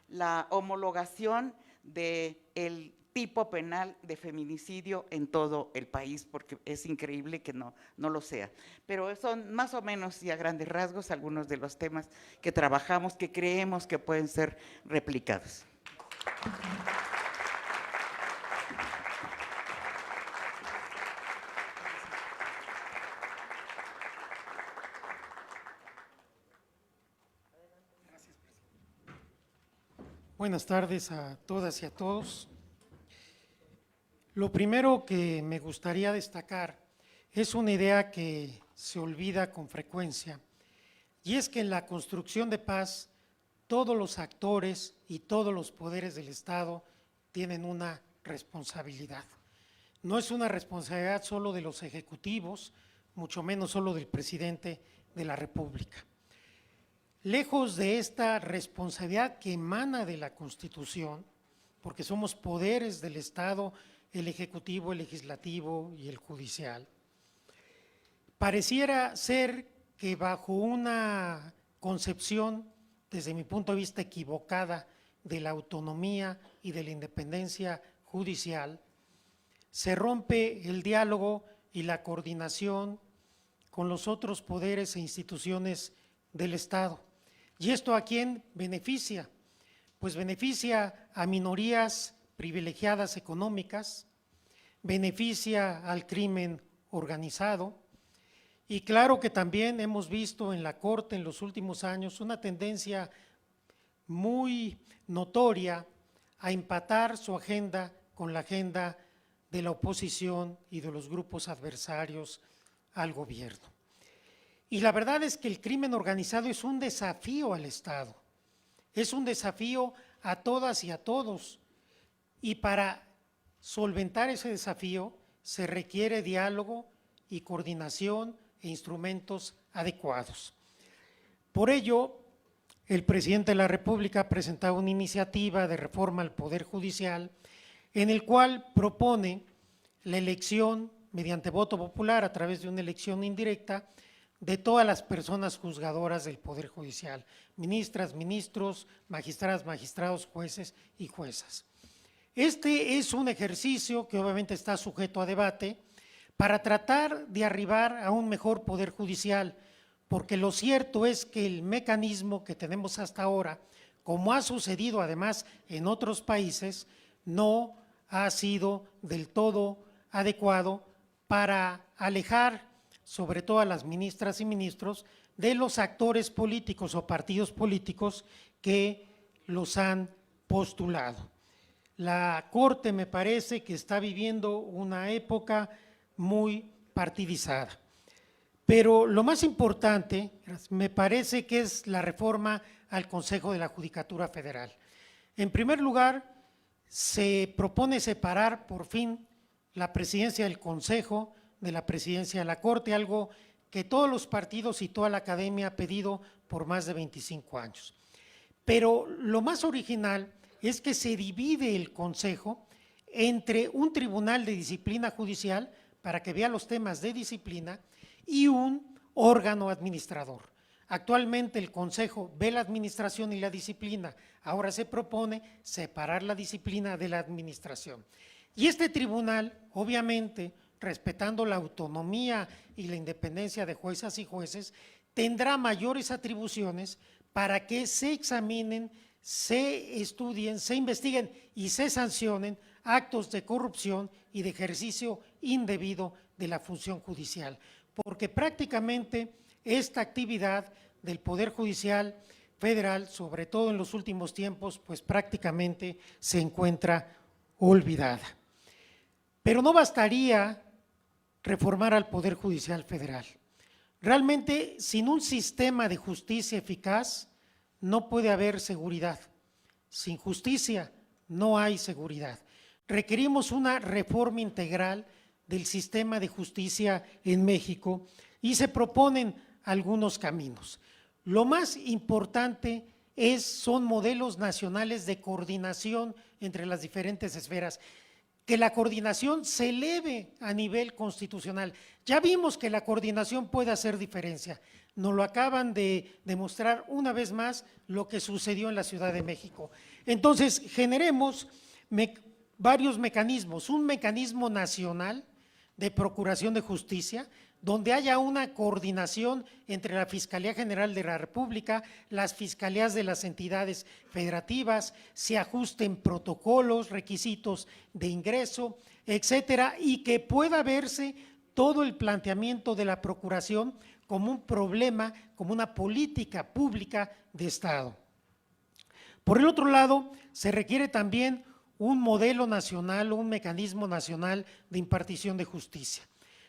la homologación del tipo penal de feminicidio en todo el país, porque es increíble que no lo sea. Pero son más o menos y a grandes rasgos algunos de los temas que trabajamos, que creemos que pueden ser replicados. Buenas tardes a todas y a todos. Lo primero que me gustaría destacar es una idea que se olvida con frecuencia, y es que en la construcción de paz todos los actores y todos los poderes del Estado tienen una responsabilidad. No es una responsabilidad solo de los ejecutivos, mucho menos solo del presidente de la República. Lejos de esta responsabilidad que emana de la Constitución, porque somos poderes del Estado, el Ejecutivo, el Legislativo y el Judicial, pareciera ser que bajo una concepción, desde mi punto de vista equivocada, de la autonomía y de la independencia judicial, se rompe el diálogo y la coordinación con los otros poderes e instituciones del Estado. ¿Y esto a quién beneficia? Pues beneficia a minorías privilegiadas económicas, beneficia al crimen organizado, y claro que también hemos visto en la Corte en los últimos años una tendencia muy notoria a empatar su agenda con la agenda de la oposición y de los grupos adversarios al gobierno. Y la verdad es que el crimen organizado es un desafío al Estado, es un desafío a todas y a todos, y para solventar ese desafío se requiere diálogo y coordinación e instrumentos adecuados. Por ello, el presidente de la República ha presentado una iniciativa de reforma al Poder Judicial en el cual propone la elección mediante voto popular a través de una elección indirecta de todas las personas juzgadoras del Poder Judicial, ministras, ministros, magistradas, magistrados, jueces y juezas. Este es un ejercicio que obviamente está sujeto a debate para tratar de arribar a un mejor Poder Judicial, porque lo cierto es que el mecanismo que tenemos hasta ahora, como ha sucedido además en otros países, no ha sido del todo adecuado para alejar sobre todo a las ministras y ministros de los actores políticos o partidos políticos que los han postulado. La Corte me parece que está viviendo una época muy partidizada. Pero lo más importante me parece que es la reforma al Consejo de la Judicatura Federal. En primer lugar, se propone separar por fin la presidencia del Consejo de la presidencia de la Corte, algo que todos los partidos y toda la academia ha pedido por más de 25 años. Pero lo más original es que se divide el Consejo entre un tribunal de disciplina judicial para que vea los temas de disciplina y un órgano administrador. Actualmente el Consejo ve la administración y la disciplina, ahora se propone separar la disciplina de la administración. Y este tribunal, obviamente, respetando la autonomía y la independencia de juezas y jueces, tendrá mayores atribuciones para que se examinen, se estudien, se investiguen y se sancionen actos de corrupción y de ejercicio indebido de la función judicial, porque prácticamente esta actividad del Poder Judicial Federal, sobre todo en los últimos tiempos, pues prácticamente se encuentra olvidada. Pero no bastaría reformar al Poder Judicial Federal. Realmente, sin un sistema de justicia eficaz, no puede haber seguridad. Sin justicia no hay seguridad. Requerimos una reforma integral del sistema de justicia en México y se proponen algunos caminos. Lo más importante son modelos nacionales de coordinación entre las diferentes esferas, que la coordinación se eleve a nivel constitucional. Ya vimos que la coordinación puede hacer diferencia. Nos lo acaban de demostrar una vez más lo que sucedió en la Ciudad de México. Entonces, generemos varios mecanismos, un mecanismo nacional de procuración de justicia, donde haya una coordinación entre la Fiscalía General de la República, las fiscalías de las entidades federativas, se ajusten protocolos, requisitos de ingreso, etcétera, y que pueda verse todo el planteamiento de la procuración como un problema, como una política pública de Estado. Por el otro lado, se requiere también un modelo nacional, un mecanismo nacional de impartición de justicia.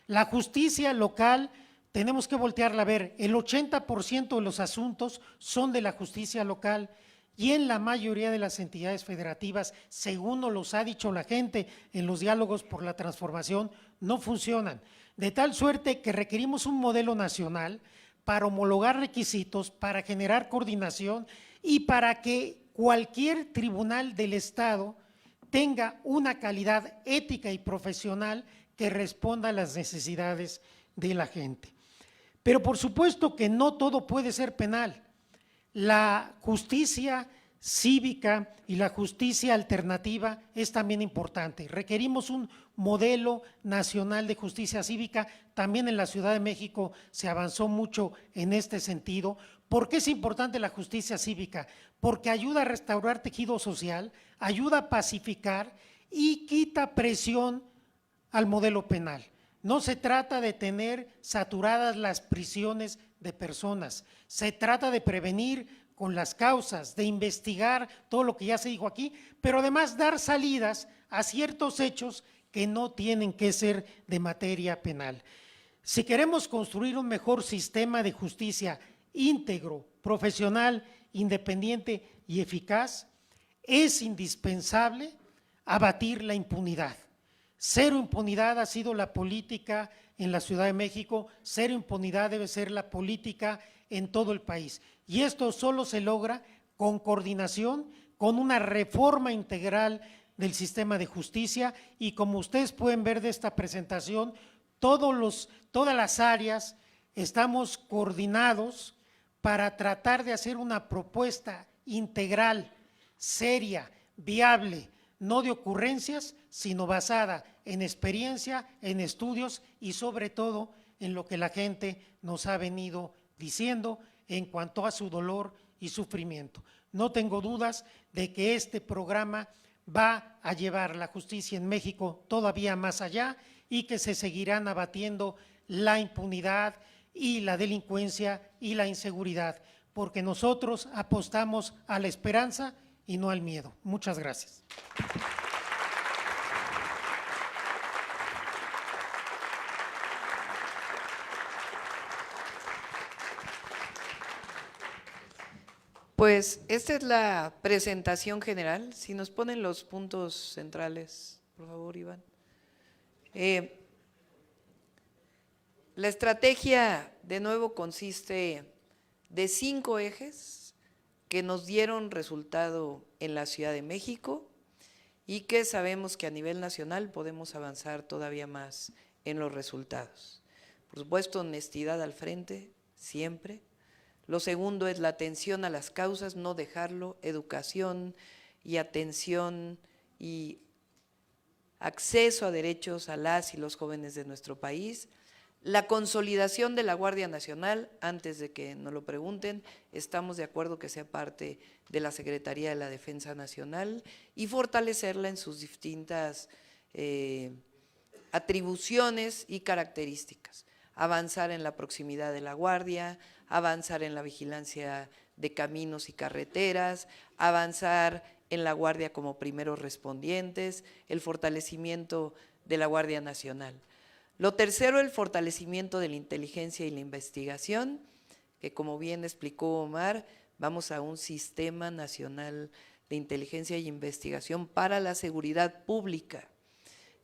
La justicia local tenemos que voltearla a ver, el 80% de los asuntos son de la justicia local y en la mayoría de las entidades federativas, según nos los ha dicho la gente en los diálogos por la transformación, no funcionan. De tal suerte que requerimos un modelo nacional para homologar requisitos, para generar coordinación y para que cualquier tribunal del Estado tenga una calidad ética y profesional que responda a las necesidades de la gente. Pero por supuesto que no todo puede ser penal. La justicia cívica y la justicia alternativa es también importante. Requerimos un modelo nacional de justicia cívica. También en la Ciudad de México se avanzó mucho en este sentido. ¿Por qué es importante la justicia cívica? Porque ayuda a restaurar tejido social, ayuda a pacificar y quita presión al modelo penal. No se trata de tener saturadas las prisiones de personas, se trata de prevenir con las causas, de investigar todo lo que ya se dijo aquí, pero además dar salidas a ciertos hechos que no tienen que ser de materia penal. Si queremos construir un mejor sistema de justicia íntegro, profesional, independiente y eficaz, es indispensable abatir la impunidad. Cero impunidad ha sido la política en la Ciudad de México, cero impunidad debe ser la política en todo el país. Y esto solo se logra con coordinación, con una reforma integral del sistema de justicia y como ustedes pueden ver de esta presentación, todas las áreas estamos coordinados para tratar de hacer una propuesta integral, seria, viable, no de ocurrencias, sino basada en experiencia, en estudios y sobre todo en lo que la gente nos ha venido diciendo en cuanto a su dolor y sufrimiento. No tengo dudas de que este programa va a llevar la justicia en México todavía más allá y que se seguirán abatiendo la impunidad y la delincuencia y la inseguridad, porque nosotros apostamos a la esperanza y no al miedo. Muchas gracias. Pues esta es la presentación general. Si nos ponen los puntos centrales, por favor, Iván. La estrategia, de nuevo, consiste de 5 ejes que nos dieron resultado en la Ciudad de México y que sabemos que a nivel nacional podemos avanzar todavía más en los resultados. Por supuesto, honestidad al frente, siempre. Lo segundo es la atención a las causas, no dejarlo, educación y atención y acceso a derechos a las y los jóvenes de nuestro país. La consolidación de la Guardia Nacional, antes de que nos lo pregunten, estamos de acuerdo que sea parte de la Secretaría de la Defensa Nacional y fortalecerla en sus distintas atribuciones y características. Avanzar en la proximidad de la Guardia, avanzar en la vigilancia de caminos y carreteras, avanzar en la Guardia como primeros respondientes, el fortalecimiento de la Guardia Nacional. Lo tercero, el fortalecimiento de la inteligencia y la investigación, que como bien explicó Omar, vamos a un sistema nacional de inteligencia y investigación para la seguridad pública,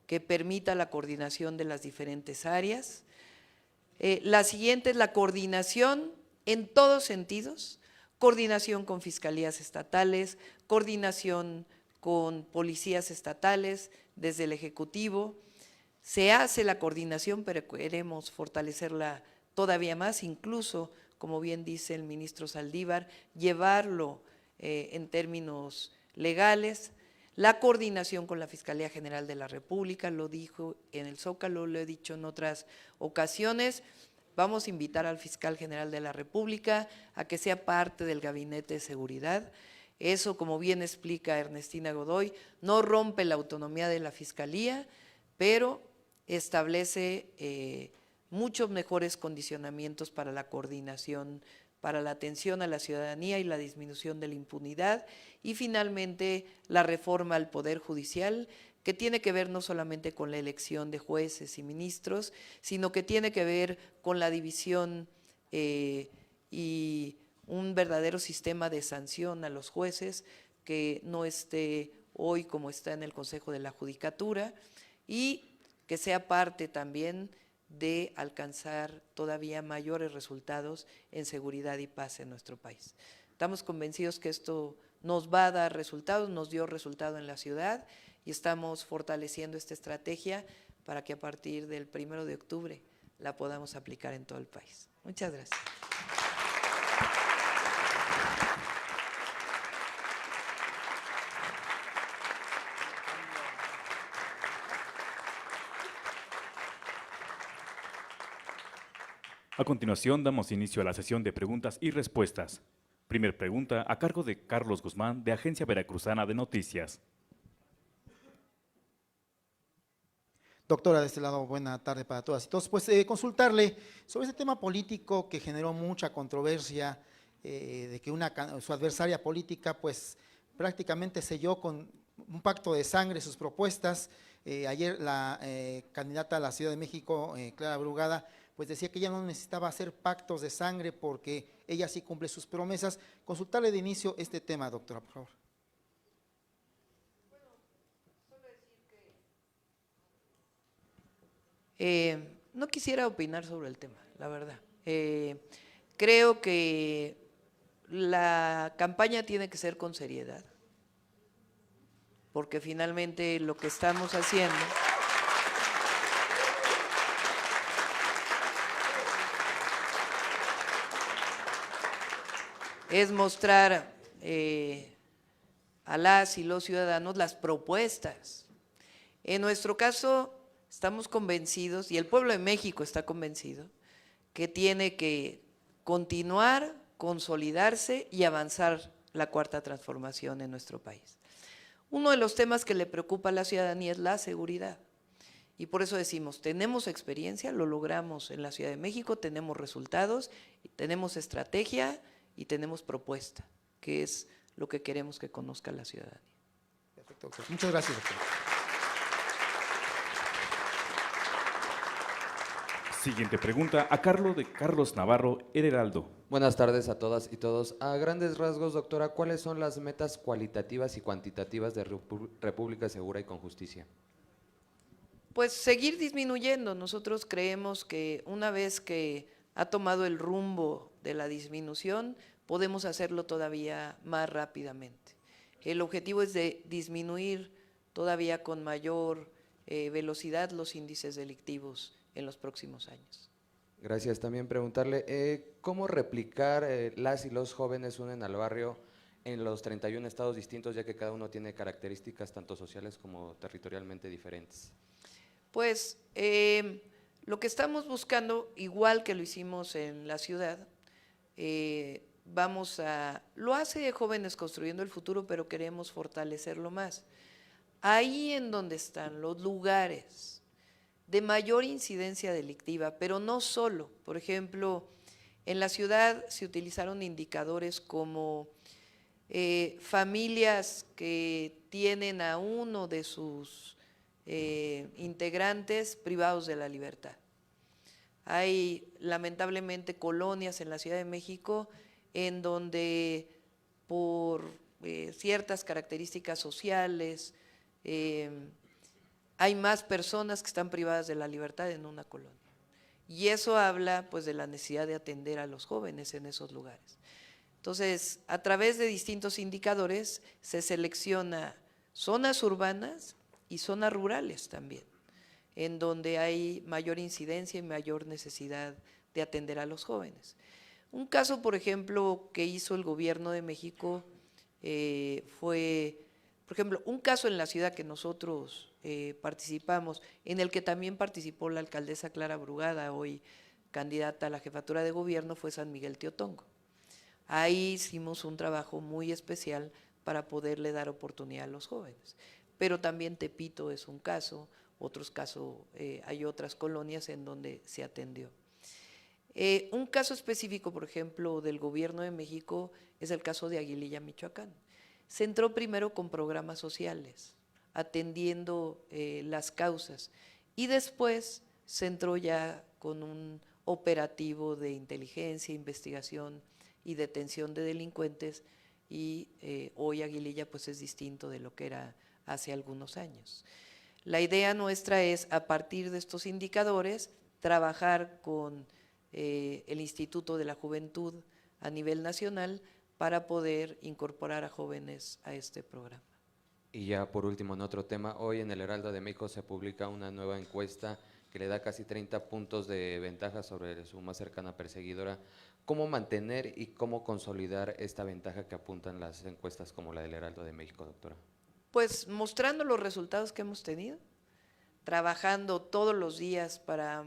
que permita la coordinación de las diferentes áreas. La siguiente es la coordinación en todos sentidos, coordinación con fiscalías estatales, coordinación con policías estatales desde el Ejecutivo. Se hace la coordinación, pero queremos fortalecerla todavía más, incluso, como bien dice el ministro Saldívar, llevarlo en términos legales. La coordinación con la Fiscalía General de la República, lo dijo en el Zócalo, lo he dicho en otras ocasiones, vamos a invitar al Fiscal General de la República a que sea parte del Gabinete de Seguridad. Eso, como bien explica Ernestina Godoy, no rompe la autonomía de la Fiscalía, pero establece muchos mejores condicionamientos para la coordinación, para la atención a la ciudadanía y la disminución de la impunidad, y finalmente la reforma al Poder Judicial, que tiene que ver no solamente con la elección de jueces y ministros, sino que tiene que ver con la división y un verdadero sistema de sanción a los jueces que no esté hoy como está en el Consejo de la Judicatura y que sea parte también de alcanzar todavía mayores resultados en seguridad y paz en nuestro país. Estamos convencidos que esto nos va a dar resultados, nos dio resultado en la ciudad y estamos fortaleciendo esta estrategia para que a partir del 1 de octubre la podamos aplicar en todo el país. Muchas gracias. A continuación, damos inicio a la sesión de preguntas y respuestas. Primer pregunta a cargo de Carlos Guzmán, de Agencia Veracruzana de Noticias. Doctora, de este lado, buena tarde para todas y todos. Pues consultarle sobre este tema político que generó mucha controversia, de que su adversaria política pues prácticamente selló con un pacto de sangre sus propuestas. Ayer la candidata a la Ciudad de México, Clara Brugada, pues decía que ella no necesitaba hacer pactos de sangre porque ella sí cumple sus promesas. Consultarle de inicio este tema, doctora, por favor. No quisiera opinar sobre el tema, la verdad. Creo que la campaña tiene que ser con seriedad, porque finalmente lo que estamos haciendo es mostrar a las y los ciudadanos las propuestas. En nuestro caso, estamos convencidos, y el pueblo de México está convencido, que tiene que continuar, consolidarse y avanzar la cuarta transformación en nuestro país. Uno de los temas que le preocupa a la ciudadanía es la seguridad. Y por eso decimos, tenemos experiencia, lo logramos en la Ciudad de México, tenemos resultados, tenemos estrategia y tenemos propuesta, que es lo que queremos que conozca la ciudadanía. Perfecto, doctor. Muchas gracias, doctor. Siguiente pregunta a cargo de Carlos Navarro, El Heraldo. Buenas tardes a todas y todos. A grandes rasgos, doctora, ¿cuáles son las metas cualitativas y cuantitativas de República Segura y con Justicia? Pues seguir disminuyendo. Nosotros creemos que una vez que ha tomado el rumbo de la disminución, podemos hacerlo todavía más rápidamente. El objetivo es de disminuir todavía con mayor velocidad los índices delictivos en los próximos años. Gracias. También preguntarle, ¿cómo replicar las y los jóvenes unen al barrio en los 31 estados distintos, ya que cada uno tiene características tanto sociales como territorialmente diferentes? Pues lo que estamos buscando, igual que lo hicimos en la ciudad, lo hace Jóvenes Construyendo el Futuro, pero queremos fortalecerlo más. Ahí en donde están los lugares de mayor incidencia delictiva, pero no solo. Por ejemplo, en la ciudad se utilizaron indicadores como familias que tienen a uno de sus integrantes privados de la libertad. Hay lamentablemente colonias en la Ciudad de México en donde por ciertas características sociales hay más personas que están privadas de la libertad en una colonia. Y eso habla pues de la necesidad de atender a los jóvenes en esos lugares. Entonces, a través de distintos indicadores se selecciona zonas urbanas y zonas rurales también, en donde hay mayor incidencia y mayor necesidad de atender a los jóvenes. Un caso, por ejemplo, que hizo el gobierno de México fue, por ejemplo, un caso en la ciudad que nosotros participamos, en el que también participó la alcaldesa Clara Brugada, hoy candidata a la jefatura de gobierno, fue San Miguel Teotongo. Ahí hicimos un trabajo muy especial para poderle dar oportunidad a los jóvenes. Pero también Tepito es un caso, otros casos, hay otras colonias en donde se atendió. Un caso específico, por ejemplo, del gobierno de México es el caso de Aguililla, Michoacán. Se entró primero con programas sociales, atendiendo las causas, y después se entró ya con un operativo de inteligencia, investigación y detención de delincuentes, y hoy Aguililla pues es distinto de lo que era hace algunos años. La idea nuestra es, a partir de estos indicadores, trabajar con el Instituto de la Juventud a nivel nacional para poder incorporar a jóvenes a este programa. Y ya por último, en otro tema, hoy en el Heraldo de México se publica una nueva encuesta que le da casi 30 puntos de ventaja sobre su más cercana perseguidora. ¿Cómo mantener y cómo consolidar esta ventaja que apuntan las encuestas como la del Heraldo de México, doctora? Pues mostrando los resultados que hemos tenido, trabajando todos los días para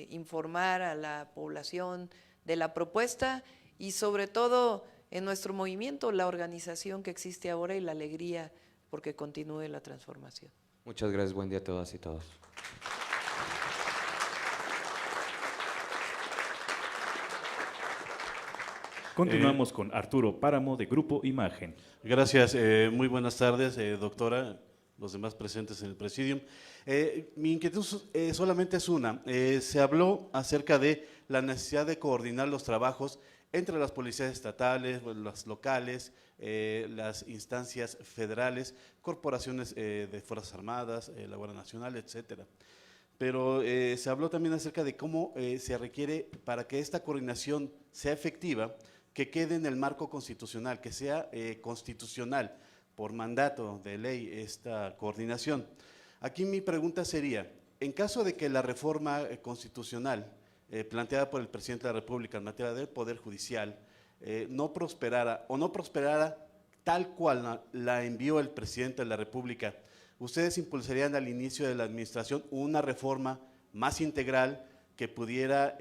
informar a la población de la propuesta y sobre todo en nuestro movimiento, la organización que existe ahora y la alegría porque continúe la transformación. Muchas gracias, buen día a todas y todos. Continuamos con Arturo Páramo de Grupo Imagen. Gracias, muy buenas tardes, doctora, los demás presentes en el presidium. Mi inquietud solamente es una. Se habló acerca de la necesidad de coordinar los trabajos entre las policías estatales, las locales, las instancias federales, corporaciones de Fuerzas Armadas, la Guardia Nacional, etcétera. Pero se habló también acerca de cómo se requiere, para que esta coordinación sea efectiva, que quede en el marco constitucional, que sea constitucional, por mandato de ley, esta coordinación. Aquí mi pregunta sería, en caso de que la reforma constitucional planteada por el presidente de la República en materia del Poder Judicial no prosperara o no prosperara tal cual la envió el presidente de la República, ¿ustedes impulsarían al inicio de la administración una reforma más integral que pudiera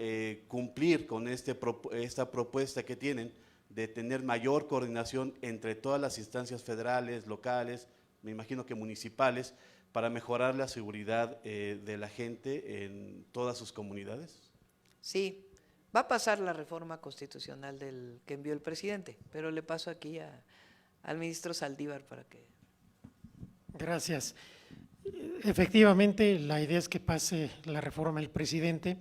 cumplir con esta propuesta que tienen de tener mayor coordinación entre todas las instancias federales, locales, me imagino que municipales, para mejorar la seguridad de la gente en todas sus comunidades? Sí, va a pasar la reforma constitucional que envió el presidente, pero le paso aquí al ministro Saldívar para que… Gracias. Efectivamente, la idea es que pase la reforma del presidente,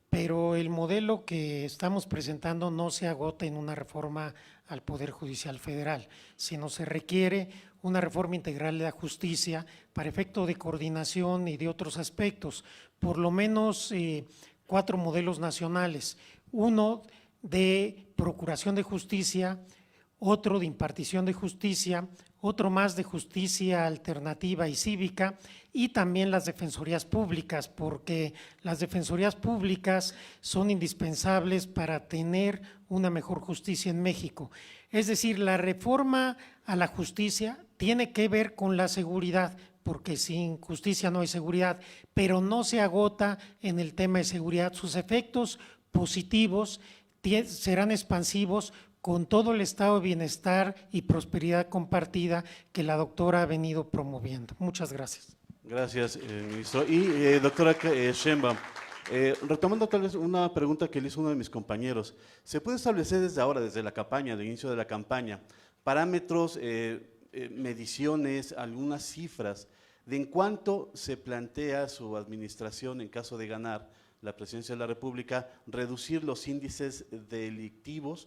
pero el modelo que estamos presentando no se agota en una reforma al Poder Judicial Federal, sino se requiere una reforma integral de la justicia para efecto de coordinación y de otros aspectos, por lo menos 4 modelos nacionales, uno de procuración de justicia, otro de impartición de justicia, otro más de justicia alternativa y cívica, y también las defensorías públicas, porque las defensorías públicas son indispensables para tener una mejor justicia en México. Es decir, la reforma a la justicia tiene que ver con la seguridad, porque sin justicia no hay seguridad, pero no se agota en el tema de seguridad. Sus efectos positivos serán expansivos con todo el estado de bienestar y prosperidad compartida que la doctora ha venido promoviendo. Muchas gracias. Gracias, ministro. Y doctora Sheinbaum, retomando tal vez una pregunta que le hizo uno de mis compañeros, ¿se puede establecer desde ahora, desde la campaña, del inicio de la campaña, parámetros, mediciones, algunas cifras de en cuánto se plantea su administración en caso de ganar la presidencia de la República, reducir los índices delictivos?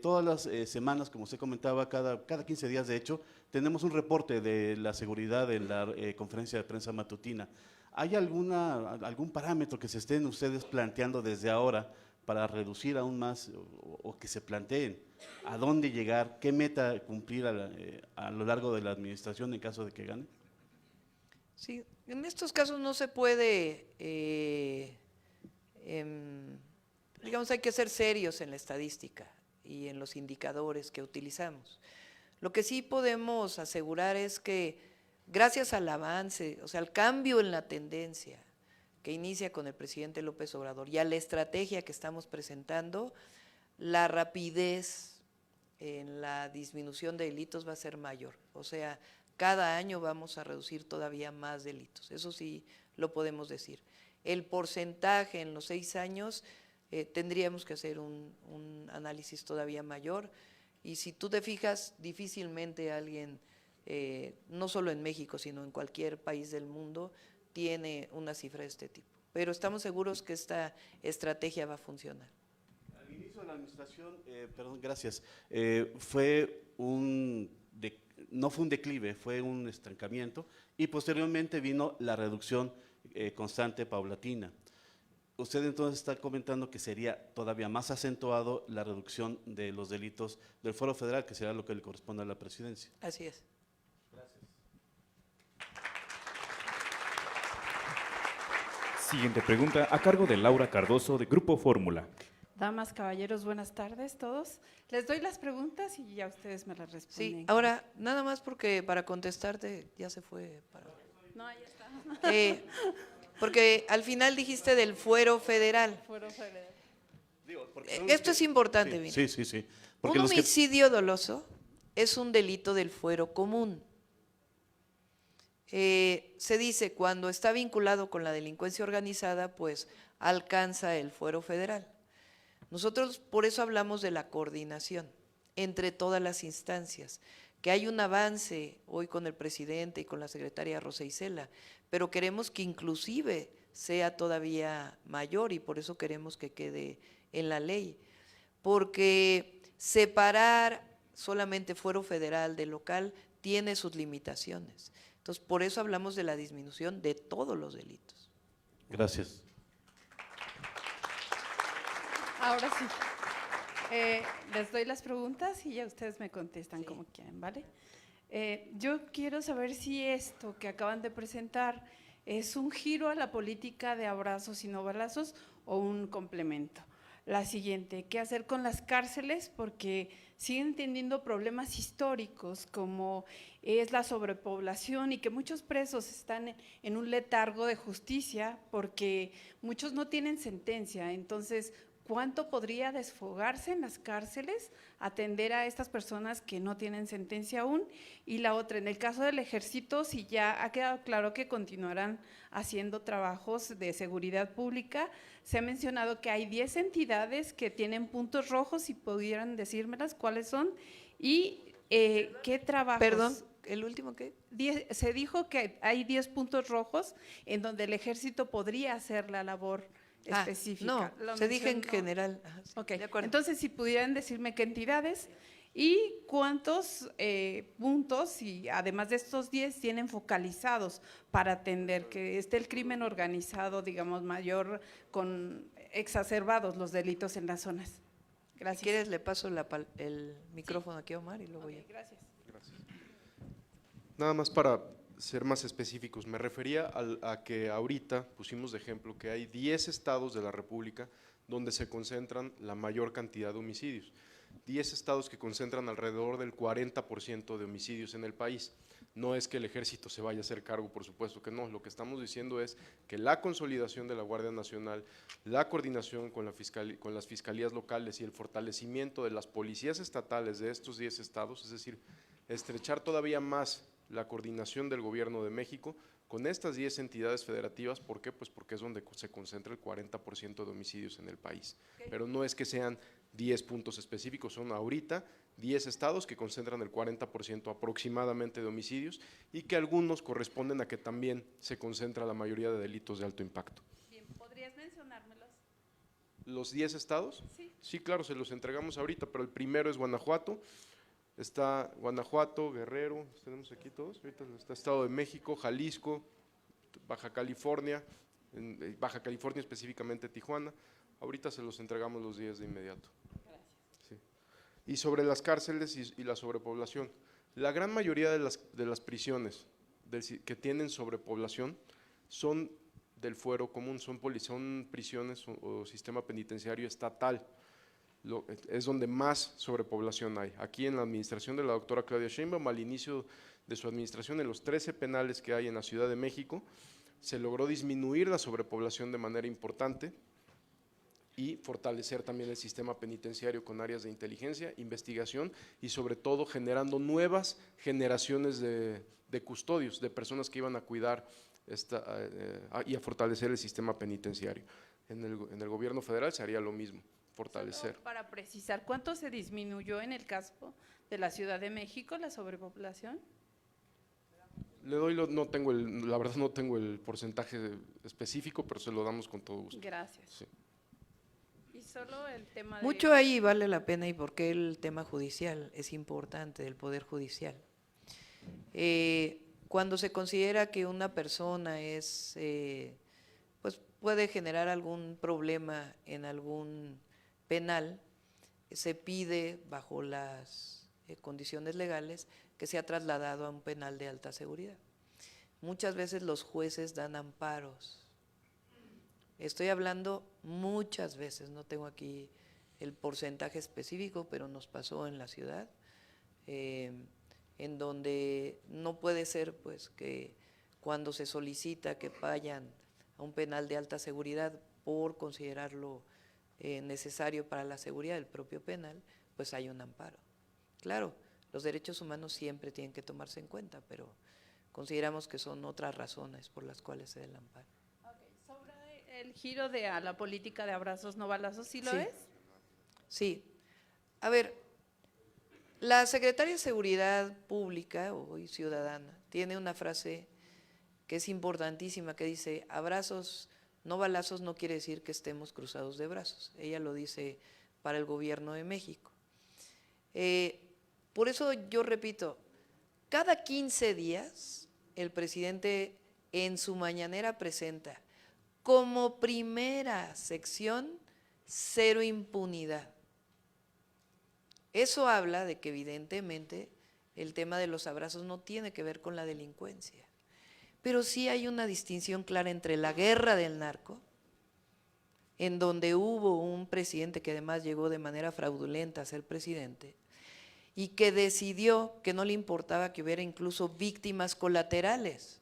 Todas las semanas, como usted comentaba, cada 15 días de hecho, tenemos un reporte de la seguridad en la conferencia de prensa matutina. ¿Hay algún parámetro que se estén ustedes planteando desde ahora para reducir aún más o que se planteen a dónde llegar, qué meta cumplir a lo largo de la administración en caso de que gane? Sí, en estos casos no se puede, digamos, hay que ser serios en la estadística y en los indicadores que utilizamos. Lo que sí podemos asegurar es que gracias al avance, o sea, al cambio en la tendencia que inicia con el presidente López Obrador y a la estrategia que estamos presentando, la rapidez en la disminución de delitos va a ser mayor. O sea, cada año vamos a reducir todavía más delitos, eso sí lo podemos decir. El porcentaje en los 6 años tendríamos que hacer un análisis todavía mayor, y si tú te fijas, difícilmente alguien, no solo en México, sino en cualquier país del mundo, tiene una cifra de este tipo. Pero estamos seguros que esta estrategia va a funcionar. Al inicio ejercicio de la administración, perdón, gracias, no fue un declive, fue un estancamiento y posteriormente vino la reducción constante, paulatina. Usted entonces está comentando que sería todavía más acentuado la reducción de los delitos del Fuero Federal, que será lo que le corresponde a la presidencia. Así es. Siguiente pregunta a cargo de Laura Cardoso de Grupo Fórmula. Damas, caballeros, buenas tardes todos. Les doy las preguntas y ya ustedes me las responden. Sí, ahora, nada más porque para contestarte ya se fue. No, ya está. Porque al final dijiste del fuero federal. Fuero federal. Esto es importante, Vini. Sí. Un homicidio doloso es un delito del fuero común. Se dice cuando está vinculado con la delincuencia organizada, pues alcanza el fuero federal. Nosotros por eso hablamos de la coordinación entre todas las instancias, que hay un avance hoy con el presidente y con la secretaria Rosa Isela, pero queremos que inclusive sea todavía mayor y por eso queremos que quede en la ley, porque separar solamente fuero federal de local tiene sus limitaciones. Entonces, por eso hablamos de la disminución de todos los delitos. Gracias. Ahora sí. Les doy las preguntas y ya ustedes me contestan como quieran, ¿vale? Yo quiero saber si esto que acaban de presentar es un giro a la política de abrazos y no balazos o un complemento. La siguiente, ¿qué hacer con las cárceles? Porque siguen teniendo problemas históricos como es la sobrepoblación y que muchos presos están en un letargo de justicia porque muchos no tienen sentencia. Entonces, ¿cuánto podría desfogarse en las cárceles atender a estas personas que no tienen sentencia aún? Y la otra, en el caso del ejército, si ya ha quedado claro que continuarán haciendo trabajos de seguridad pública, se ha mencionado que hay 10 entidades que tienen puntos rojos, si pudieran decírmelas cuáles son, y qué trabajos. Perdón, ¿el último qué? Se dijo que hay 10 puntos rojos en donde el ejército podría hacer la labor específica. No, se dije en general. Sí, ok, de acuerdo. entonces si pudieran decirme qué entidades y cuántos puntos, y además de estos 10, tienen focalizados para atender que esté el crimen organizado, digamos, mayor, con exacerbados los delitos en las zonas. Gracias. Si quieres, le paso el micrófono aquí a Omar y luego Ok, ya. gracias. Nada más para ser más específicos, me refería a que ahorita pusimos de ejemplo que hay 10 estados de la República donde se concentran la mayor cantidad de homicidios. 10 estados que concentran alrededor del 40% de homicidios en el país. No es que el ejército se vaya a hacer cargo, por supuesto que no. Lo que estamos diciendo es que la consolidación de la Guardia Nacional, la coordinación con las fiscalías locales y el fortalecimiento de las policías estatales de estos 10 estados, es decir, estrechar todavía más la coordinación del Gobierno de México con estas 10 entidades federativas. ¿Por qué? Pues porque es donde se concentra el 40% de homicidios en el país. Pero no es que sean 10 puntos específicos, son ahorita 10 estados que concentran el 40% aproximadamente de homicidios y que algunos corresponden a que también se concentra la mayoría de delitos de alto impacto. Bien, ¿podrías mencionármelos? ¿Los 10 estados? Sí. Sí, claro, se los entregamos ahorita, pero el primero es Guanajuato. Está Guanajuato, Guerrero, tenemos aquí todos, ahorita está Estado de México, Jalisco, Baja California específicamente Tijuana. Ahorita se los entregamos los 10 de inmediato. Gracias. Sí. Y sobre las cárceles y la sobrepoblación, la gran mayoría de las prisiones que tienen sobrepoblación son del fuero común, son prisiones o sistema penitenciario estatal. Es donde más sobrepoblación hay. Aquí en la administración de la doctora Claudia Sheinbaum, al inicio de su administración, en los 13 penales que hay en la Ciudad de México, se logró disminuir la sobrepoblación de manera importante y fortalecer también el sistema penitenciario con áreas de inteligencia, investigación y sobre todo generando nuevas generaciones de custodios, de personas que iban a cuidar y a fortalecer el sistema penitenciario. En el gobierno federal se haría lo mismo. Fortalecer. Solo para precisar, ¿cuánto se disminuyó en el caso de la Ciudad de México la sobrepoblación? Le doy, la verdad no tengo el porcentaje específico, pero se lo damos con todo gusto. Gracias. Sí. Y solo el tema de… Mucho ahí vale la pena y por qué el tema judicial es importante, del Poder Judicial. Cuando se considera que una persona es, pues puede generar algún problema en algún penal, se pide bajo las condiciones legales que sea trasladado a un penal de alta seguridad. Muchas veces los jueces dan amparos. Estoy hablando muchas veces, no tengo aquí el porcentaje específico, pero nos pasó en la ciudad, en donde no puede ser pues que cuando se solicita que vayan a un penal de alta seguridad por considerarlo necesario para la seguridad del propio penal, pues hay un amparo. Claro, los derechos humanos siempre tienen que tomarse en cuenta, pero consideramos que son otras razones por las cuales se da el amparo. Sobre el giro de a la política de abrazos no balazos, ¿sí lo Sí. es? Sí. A ver, la Secretaria de Seguridad Pública hoy ciudadana tiene una frase que es importantísima que dice: abrazos, no balazos no quiere decir que estemos cruzados de brazos. Ella lo dice para el gobierno de México. Por eso yo repito, cada 15 días el presidente en su mañanera presenta como primera sección cero impunidad. Eso habla de que evidentemente el tema de los abrazos no tiene que ver con la delincuencia, pero sí hay una distinción clara entre la guerra del narco, en donde hubo un presidente que además llegó de manera fraudulenta a ser presidente y que decidió que no le importaba que hubiera incluso víctimas colaterales,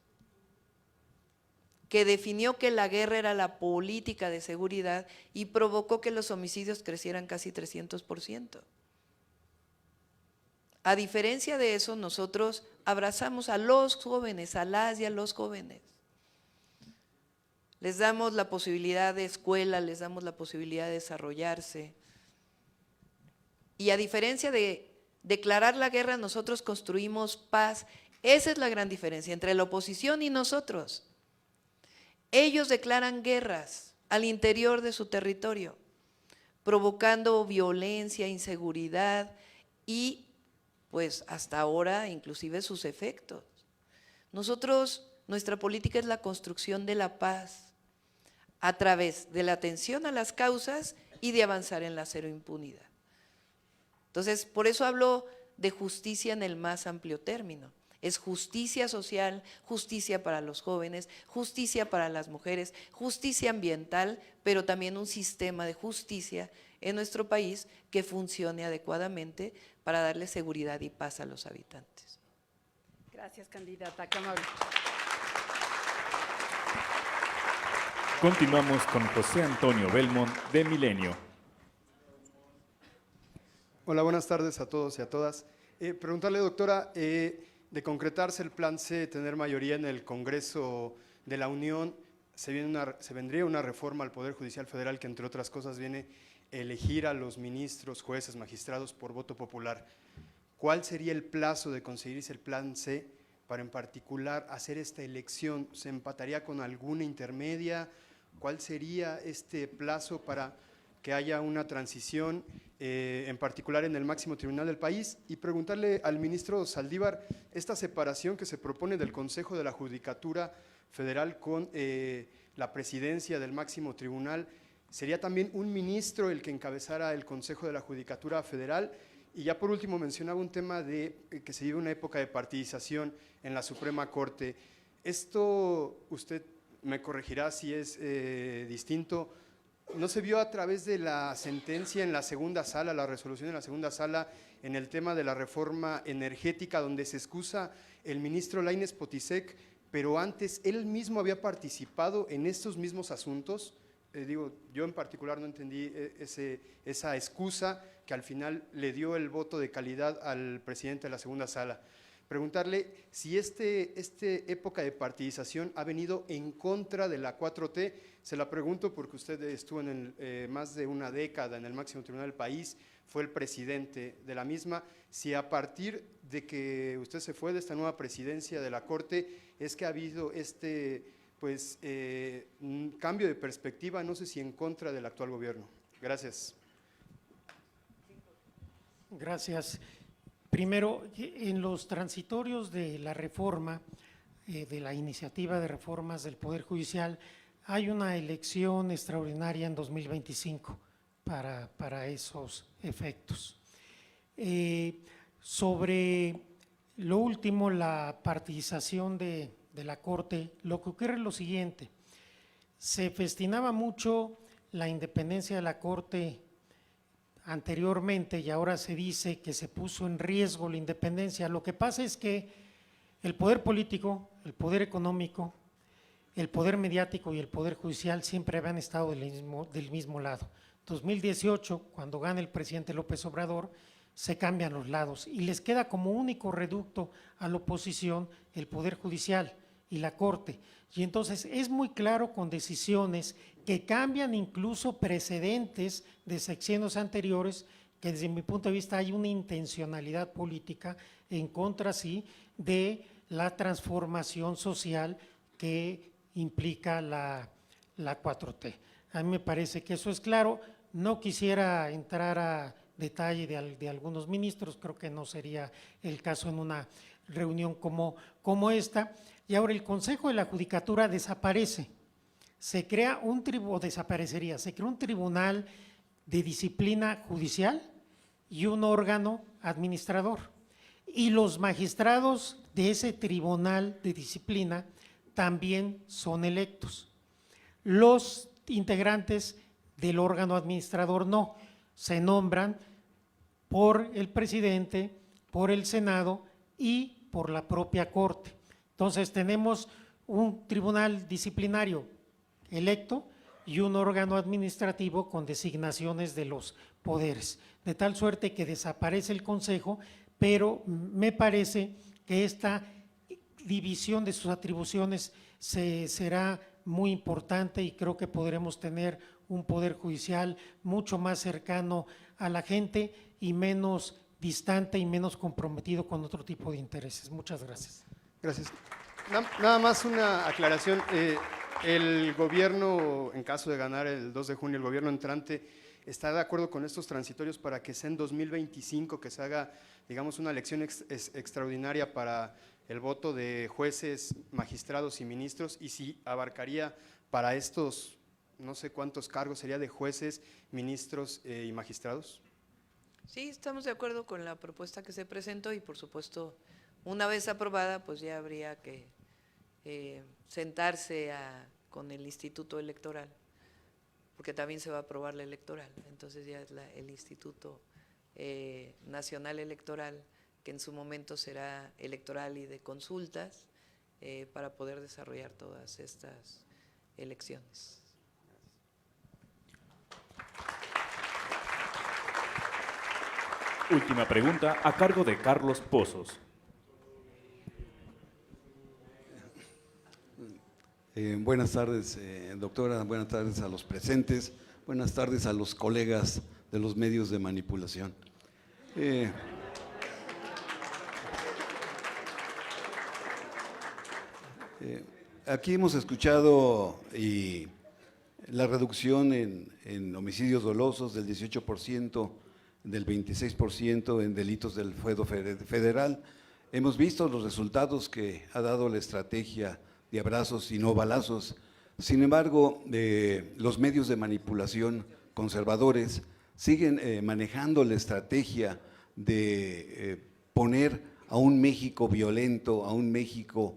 que definió que la guerra era la política de seguridad y provocó que los homicidios crecieran casi 300%. A diferencia de eso, nosotros abrazamos a los jóvenes, a las y a los jóvenes. Les damos la posibilidad de escuela, les damos la posibilidad de desarrollarse. Y a diferencia de declarar la guerra, nosotros construimos paz. Esa es la gran diferencia entre la oposición y nosotros. Ellos declaran guerras al interior de su territorio, provocando violencia, inseguridad y pues hasta ahora inclusive sus efectos. Nosotros, nuestra política es la construcción de la paz a través de la atención a las causas y de avanzar en la cero impunidad. Entonces, por eso hablo de justicia en el más amplio término. Es justicia social, justicia para los jóvenes, justicia para las mujeres, justicia ambiental, pero también un sistema de justicia en nuestro país que funcione adecuadamente para darle seguridad y paz a los habitantes. Gracias, candidata. Qué amable. Continuamos con José Antonio Belmont de Milenio. Hola, buenas tardes a todos y a todas. Preguntarle, doctora, de concretarse el plan C, tener mayoría en el Congreso de la Unión, se vendría una reforma al Poder Judicial Federal que, entre otras cosas, viene a elegir a los ministros, jueces, magistrados por voto popular. ¿Cuál sería el plazo de conseguirse el plan C para, en particular, hacer esta elección? ¿Se empataría con alguna intermedia? ¿Cuál sería este plazo para que haya una transición, en particular en el máximo tribunal del país? Y preguntarle al ministro Saldívar, esta separación que se propone del Consejo de la Judicatura Federal con la presidencia del máximo tribunal, ¿sería también un ministro el que encabezara el Consejo de la Judicatura Federal? Y ya por último mencionaba un tema de que se vive una época de partidización en la Suprema Corte. Esto, usted me corregirá si es distinto, ¿no se vio a través de la sentencia en la segunda sala, la resolución en la segunda sala, en el tema de la reforma energética, donde se excusa el ministro Lainez Potisek, pero antes él mismo había participado en estos mismos asuntos? Yo en particular no entendí esa excusa que al final le dio el voto de calidad al presidente de la segunda sala. Preguntarle si esta época de partidización ha venido en contra de la 4T. Se la pregunto porque usted estuvo en más de una década en el máximo tribunal del país, fue el presidente de la misma. Si a partir de que usted se fue de esta nueva presidencia de la Corte es que ha habido un cambio de perspectiva, no sé si en contra del actual gobierno. Gracias. Gracias. Primero, en los transitorios de la reforma, de la iniciativa de reformas del Poder Judicial, hay una elección extraordinaria en 2025 para esos efectos. Sobre lo último, la partidización de la Corte, lo que ocurre es lo siguiente: se festinaba mucho la independencia de la Corte anteriormente y ahora se dice que se puso en riesgo la independencia. Lo que pasa es que el poder político, el poder económico, el poder mediático y el poder judicial siempre habían estado del mismo lado. 2018, cuando gana el presidente López Obrador, se cambian los lados y les queda como único reducto a la oposición el poder judicial y la Corte. Y entonces es muy claro, con decisiones que cambian incluso precedentes de sexenios anteriores, que desde mi punto de vista hay una intencionalidad política en contra, sí, de la transformación social que implica la 4T. A mí me parece que eso es claro. No quisiera entrar a detalle de algunos ministros, creo que no sería el caso en una reunión como esta. Y ahora el Consejo de la Judicatura desaparece. Se crea un tribunal de disciplina judicial y un órgano administrador. Y los magistrados de ese tribunal de disciplina también son electos. Los integrantes del órgano administrador no, se nombran por el presidente, por el Senado y por la propia Corte. Entonces tenemos un tribunal disciplinario electo y un órgano administrativo con designaciones de los poderes, de tal suerte que desaparece el Consejo, pero me parece que esta división de sus atribuciones será muy importante y creo que podremos tener un poder judicial mucho más cercano a la gente y menos distante y menos comprometido con otro tipo de intereses. Muchas gracias. Gracias. Nada más una aclaración. El gobierno, en caso de ganar el 2 de junio, el gobierno entrante, ¿está de acuerdo con estos transitorios para que sea en 2025 que se haga, digamos, una elección extraordinaria para el voto de jueces, magistrados y ministros? Y si abarcaría para estos, no sé cuántos cargos sería de jueces, ministros y magistrados. Sí, estamos de acuerdo con la propuesta que se presentó y, por supuesto, una vez aprobada, pues ya habría que sentarse con el Instituto Electoral, porque también se va a aprobar la electoral. Entonces ya es el Instituto Nacional Electoral, que en su momento será electoral y de consultas, para poder desarrollar todas estas elecciones. Última pregunta a cargo de Carlos Pozos. Buenas tardes, doctora, buenas tardes a los presentes, buenas tardes a los colegas de los medios de manipulación. Aquí hemos escuchado la reducción en homicidios dolosos del 18%, del 26% en delitos del fuero federal. Hemos visto los resultados que ha dado la estrategia de abrazos y no balazos. Sin embargo, los medios de manipulación conservadores siguen manejando la estrategia de poner a un México violento, a un México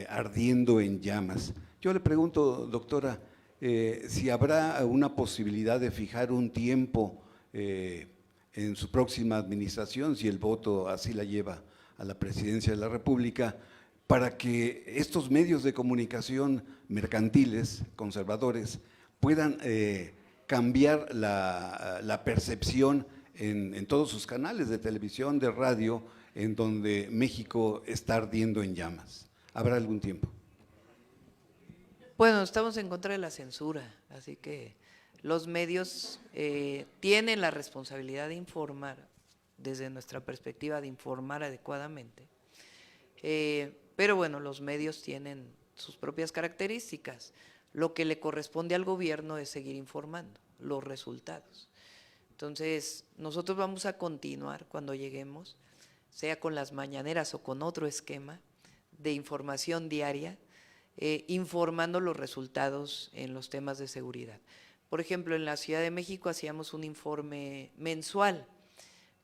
ardiendo en llamas. Yo le pregunto, doctora, si habrá una posibilidad de fijar un tiempo en su próxima administración, si el voto así la lleva a la presidencia de la República, para que estos medios de comunicación mercantiles, conservadores, puedan cambiar la percepción en todos sus canales de televisión, de radio, en donde México está ardiendo en llamas. ¿Habrá algún tiempo? Bueno, estamos en contra de la censura, así que los medios tienen la responsabilidad de informar, desde nuestra perspectiva, de informar adecuadamente. Pero bueno, los medios tienen sus propias características. Lo que le corresponde al gobierno es seguir informando. los resultados. Entonces, nosotros vamos a continuar cuando lleguemos, sea con las mañaneras o con otro esquema de información diaria, informando los resultados en los temas de seguridad. Por ejemplo, en la Ciudad de México hacíamos un informe mensual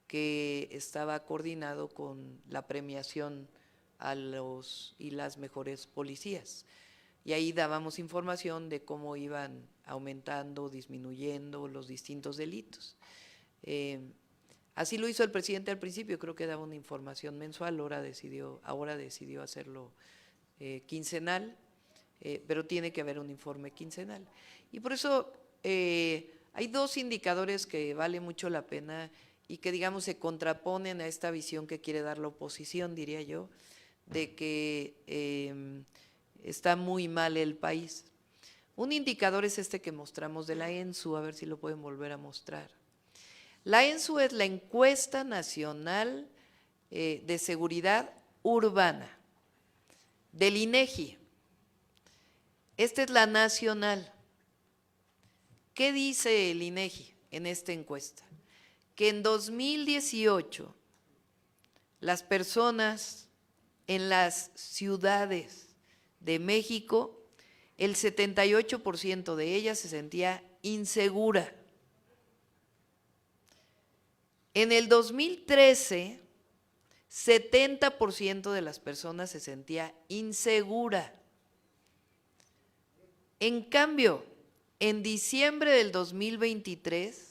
que estaba coordinado con la premiación a los y las mejores policías. Y ahí dábamos información de cómo iban aumentando, disminuyendo los distintos delitos. Así lo hizo el presidente al principio, creo que daba una información mensual, ahora decidió hacerlo quincenal, pero tiene que haber un informe quincenal. Y por eso hay dos indicadores que vale mucho la pena y que, digamos, se contraponen a esta visión que quiere dar la oposición, diría yo, de que está muy mal el país. Un indicador es este que mostramos de la ENSU, a ver si lo pueden volver a mostrar. La ENSU es la Encuesta Nacional de Seguridad Urbana del INEGI. Esta es la nacional. ¿Qué dice el INEGI en esta encuesta? Que en 2018 las personas en las ciudades de México, el 78% de ellas se sentía insegura. En el 2013, 70% de las personas se sentía insegura. En cambio, en diciembre del 2023,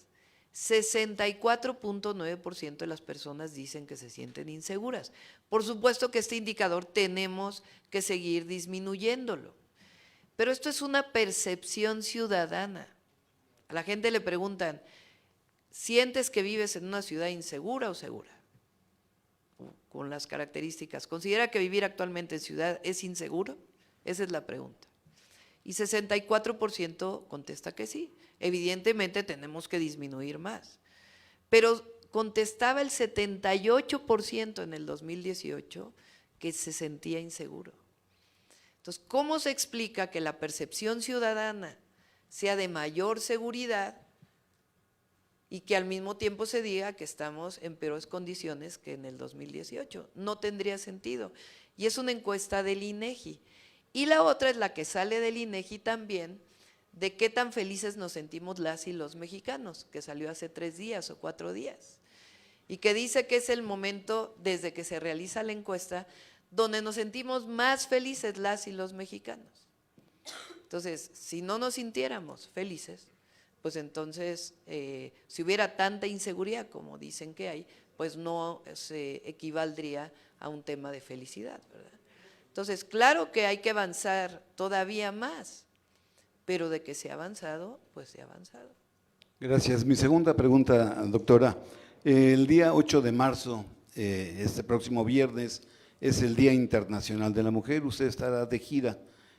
64.9% de las personas dicen que se sienten inseguras. Por supuesto que este indicador tenemos que seguir disminuyéndolo, pero esto es una percepción ciudadana. A la gente le preguntan, ¿sientes que vives en una ciudad insegura o segura? Con las características. ¿Considera que vivir actualmente en ciudad es inseguro? Esa es la pregunta. Y 64% contesta que sí. Evidentemente tenemos que disminuir más. Pero contestaba el 78% en el 2018 que se sentía inseguro. Entonces, ¿cómo se explica que la percepción ciudadana sea de mayor seguridad y que al mismo tiempo se diga que estamos en peores condiciones que en el 2018? No tendría sentido. Y es una encuesta del INEGI. Y la otra es la que sale del INEGI también, de qué tan felices nos sentimos las y los mexicanos, que salió hace 3 días o 4 días, y que dice que es el momento desde que se realiza la encuesta donde nos sentimos más felices las y los mexicanos. Entonces, si no nos sintiéramos felices, pues entonces, si hubiera tanta inseguridad como dicen que hay, pues no se equivaldría a un tema de felicidad, ¿verdad? Entonces, claro que hay que avanzar todavía más, pero de que se ha avanzado, pues se ha avanzado. Gracias. Mi segunda pregunta, doctora. El día 8 de marzo, este próximo viernes, es el Día Internacional de la Mujer. Usted estará de gira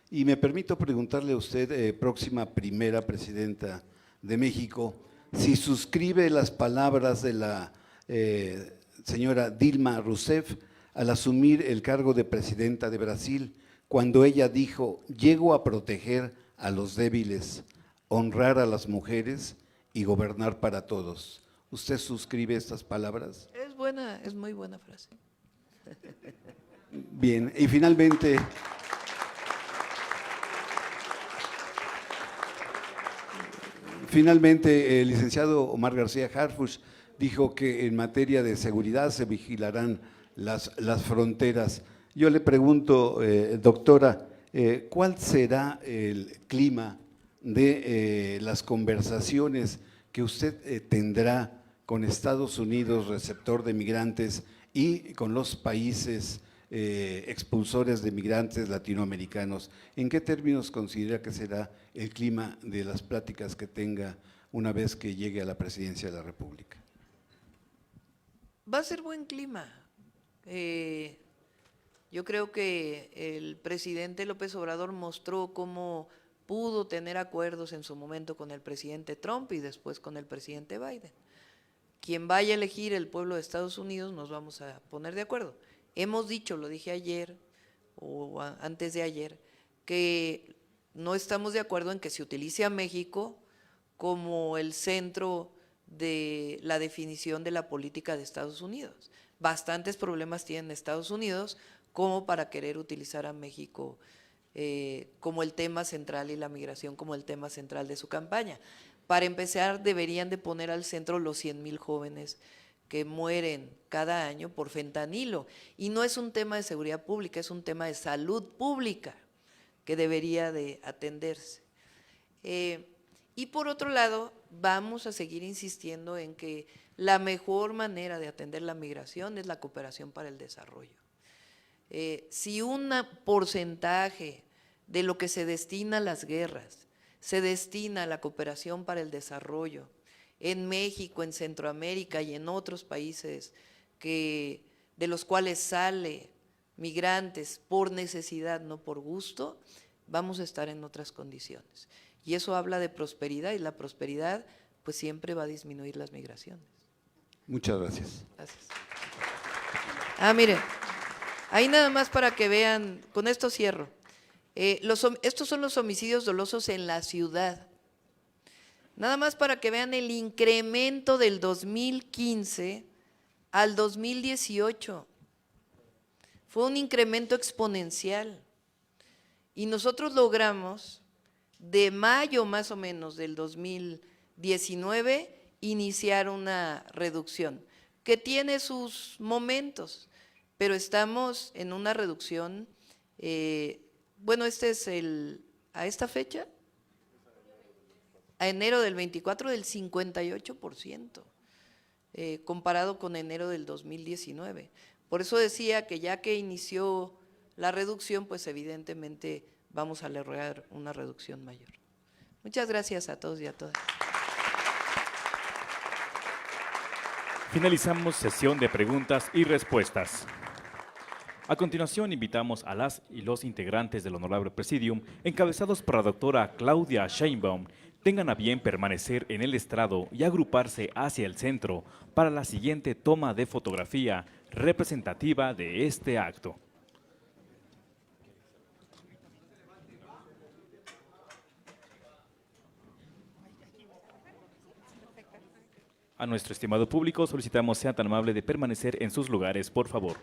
y me permito preguntarle a usted, próxima primera presidenta de México, si suscribe las palabras de la señora Dilma Rousseff al asumir el cargo de presidenta de Brasil, cuando ella dijo: llego a proteger a los débiles, honrar a las mujeres y gobernar para todos. ¿Usted suscribe estas palabras? Es buena, es muy buena frase. Bien, y finalmente, el licenciado Omar García Harfuch dijo que en materia de seguridad se vigilarán las fronteras. Yo le pregunto, doctora, ¿cuál será el clima de las conversaciones que usted tendrá con Estados Unidos, receptor de migrantes, y con los países expulsores de migrantes latinoamericanos? ¿En qué términos considera que será el clima de las pláticas que tenga una vez que llegue a la presidencia de la República? Va a ser buen clima. Yo creo que el presidente López Obrador mostró cómo pudo tener acuerdos en su momento con el presidente Trump y después con el presidente Biden. Quien vaya a elegir el pueblo de Estados Unidos nos vamos a poner de acuerdo. Hemos dicho, lo dije ayer o antes de ayer, que no estamos de acuerdo en que se utilice a México como el centro de la definición de la política de Estados Unidos. Bastantes problemas tienen Estados Unidos como para querer utilizar a México como el tema central y la migración como el tema central de su campaña. Para empezar, deberían de poner al centro los 100,000 jóvenes que mueren cada año por fentanilo. Y no es un tema de seguridad pública, es un tema de salud pública que debería de atenderse. Y por otro lado, vamos a seguir insistiendo en que la mejor manera de atender la migración es la cooperación para el desarrollo. Si un porcentaje de lo que se destina a las guerras se destina a la cooperación para el desarrollo en México, en Centroamérica y en otros países de los cuales sale migrantes por necesidad, no por gusto, vamos a estar en otras condiciones. Y eso habla de prosperidad, y la prosperidad pues siempre va a disminuir las migraciones. Muchas gracias. Gracias. Miren, ahí nada más para que vean, con esto cierro. Estos son los homicidios dolosos en la ciudad. Nada más para que vean el incremento del 2015 al 2018. Fue un incremento exponencial. Y nosotros logramos, de mayo más o menos del 2019, iniciar una reducción, que tiene sus momentos, pero estamos en una reducción, bueno, a esta fecha, a enero del 24, del 58%, comparado con enero del 2019. Por eso decía que ya que inició la reducción, pues evidentemente vamos a lograr una reducción mayor. Muchas gracias a todos y a todas. Finalizamos sesión de preguntas y respuestas. A continuación, invitamos a las y los integrantes del Honorable Presidium, encabezados por la doctora Claudia Sheinbaum, tengan a bien permanecer en el estrado y agruparse hacia el centro para la siguiente toma de fotografía representativa de este acto. A nuestro estimado público solicitamos sean tan amable de permanecer en sus lugares, por favor.